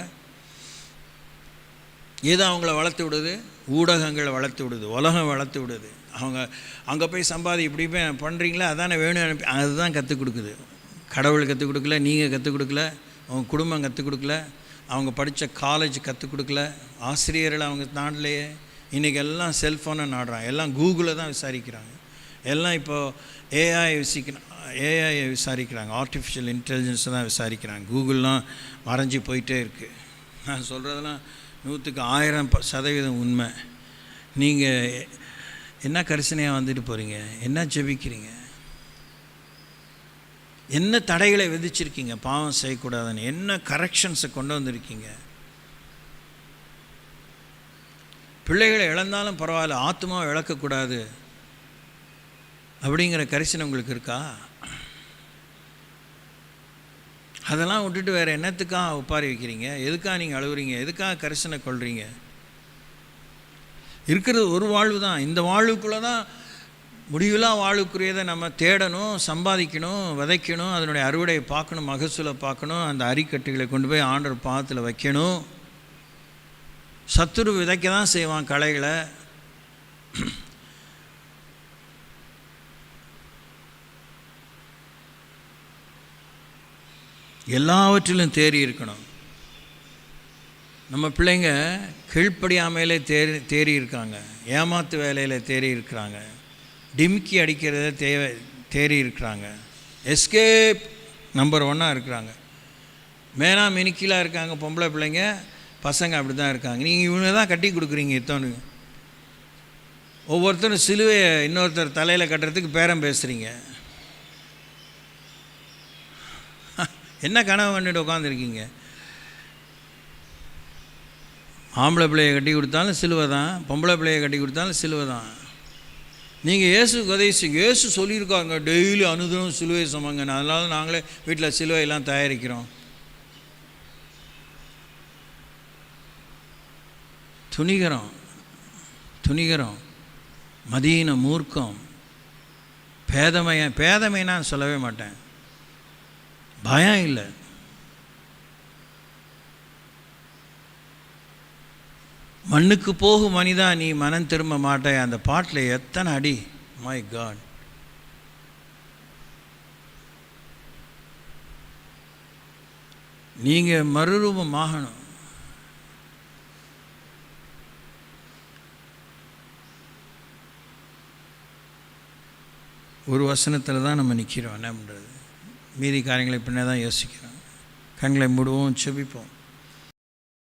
ஏதோ அவங்கள வளர்த்து விடுது, ஊடகங்களை வளர்த்து விடுது, உலகம் வளர்த்து விடுது. அவங்க அங்கே போய் சம்பாதி இப்படி போய் பண்ணுறீங்களா, அதானே வேணும் அனுப்பி, அதுதான் கற்றுக் கொடுக்குது. கடவுள் கற்றுக் கொடுக்கல, நீங்கள் கற்றுக் கொடுக்கல, அவங்க குடும்பம் கற்றுக் கொடுக்கல, அவங்க படித்த காலேஜ் கற்றுக் கொடுக்கல, ஆசிரியர்கள் அவங்க நாட்டிலேயே. இன்றைக்கி எல்லாம் செல்ஃபோனை நாடுறாங்க, எல்லாம் கூகுளில் தான் விசாரிக்கிறாங்க, எல்லாம் இப்போது ஏஐ விசாரிக்கிறாங்க, ஆர்டிஃபிஷியல் இன்டெலிஜென்ஸை தான் விசாரிக்கிறாங்க. கூகுள்லாம் மறைஞ்சி போயிட்டே இருக்குது. நான் சொல்கிறதெல்லாம் 100% உண்மை. நீங்கள் என்ன கரிசனையாக வந்துட்டு போகிறீங்க, என்ன ஜெபிக்கிறீங்க, என்ன தடைகளை விதிச்சிருக்கீங்க, பாவம் செய்யக்கூடாதுன்னு என்ன கரெக்ஷன்ஸை கொண்டு வந்திருக்கீங்க. பிள்ளைகளை இழந்தாலும் பரவாயில்ல, ஆத்மாவை இழக்கக்கூடாது அப்படிங்கிற கரிசனை உங்களுக்கு இருக்கா? அதெல்லாம் விட்டுட்டு வேறு என்னத்துக்காக ஒப்பாரி வைக்கிறீங்க? எதுக்காக நீங்கள் அழுகுறீங்க? எதுக்காக கரிசனை கொள்கிறீங்க? இருக்கிறது ஒரு வாழ்வு தான். இந்த வாழ்வுக்குள்ளே தான் முடிவில்லா வாழ்வுக்குரியதை நம்ம தேடணும், சம்பாதிக்கணும், விதைக்கணும், அதனுடைய அறுவடையை பார்க்கணும், மகசூலை பார்க்கணும், அந்த அரிக்கட்டுகளை கொண்டு போய் ஆண்டவர் பாதத்தில் வைக்கணும். சத்துரு விதைக்க தான் செய்வான் களைகளை. எல்லாவற்றிலும் தேறி இருக்கணும். நம்ம பிள்ளைங்க கீழ்ப்படியாமையிலே தேறி இருக்காங்க, ஏமாத்து வேலையில் தேறி இருக்கிறாங்க, டிமிக்கி அடிக்கிறத தேறி இருக்கிறாங்க, எஸ்கேப் நம்பர் 1 இருக்கிறாங்க. மேனா மினிக்கிலாக இருக்காங்க பொம்பளை பிள்ளைங்க, பசங்க அப்படி தான் இருக்காங்க. நீங்கள் இவங்க தான் கட்டி கொடுக்குறீங்க. இத்தனை ஒவ்வொருத்தரும் சிலுவையை இன்னொருத்தர் தலையில் கட்டுறதுக்கு பேரம் பேசுகிறீங்க. என்ன கனவு கண்டுட்டு உட்காந்துருக்கீங்க? ஆம்பளை பிள்ளையை கட்டி கொடுத்தாலும் சிலுவை தான், பொம்பளை பிள்ளையை கட்டி கொடுத்தாலும் சிலுவை தான். நீங்கள் இயேசுக்கு உதவி இயேசு சொல்லியிருக்காங்க டெய்லி அனுதினம் சிலுவை சுமங்க, அதனால நாங்களே வீட்டில் சிலுவையெல்லாம் தயாரிக்கிறோம். துணிகரம், மதீன, மூர்க்கம், பேதமை நான் சொல்லவே மாட்டேன். பயம் இல்லை. மண்ணுக்கு போகும் மனிதா நீ மனம் திரும்ப மாட்டே. அந்த பாட்டில் எத்தனை அடி! My God! நீங்கள் மறுரூபம் ஆகணும். ஒரு வசனத்தில் தான் நம்ம நிற்கிறோம். என்ன பண்ணுறது? மீதி காரியங்களை பின்னே தான் யோசிக்கிறோம். கண்களை மூடுவோம், செபிப்போம்.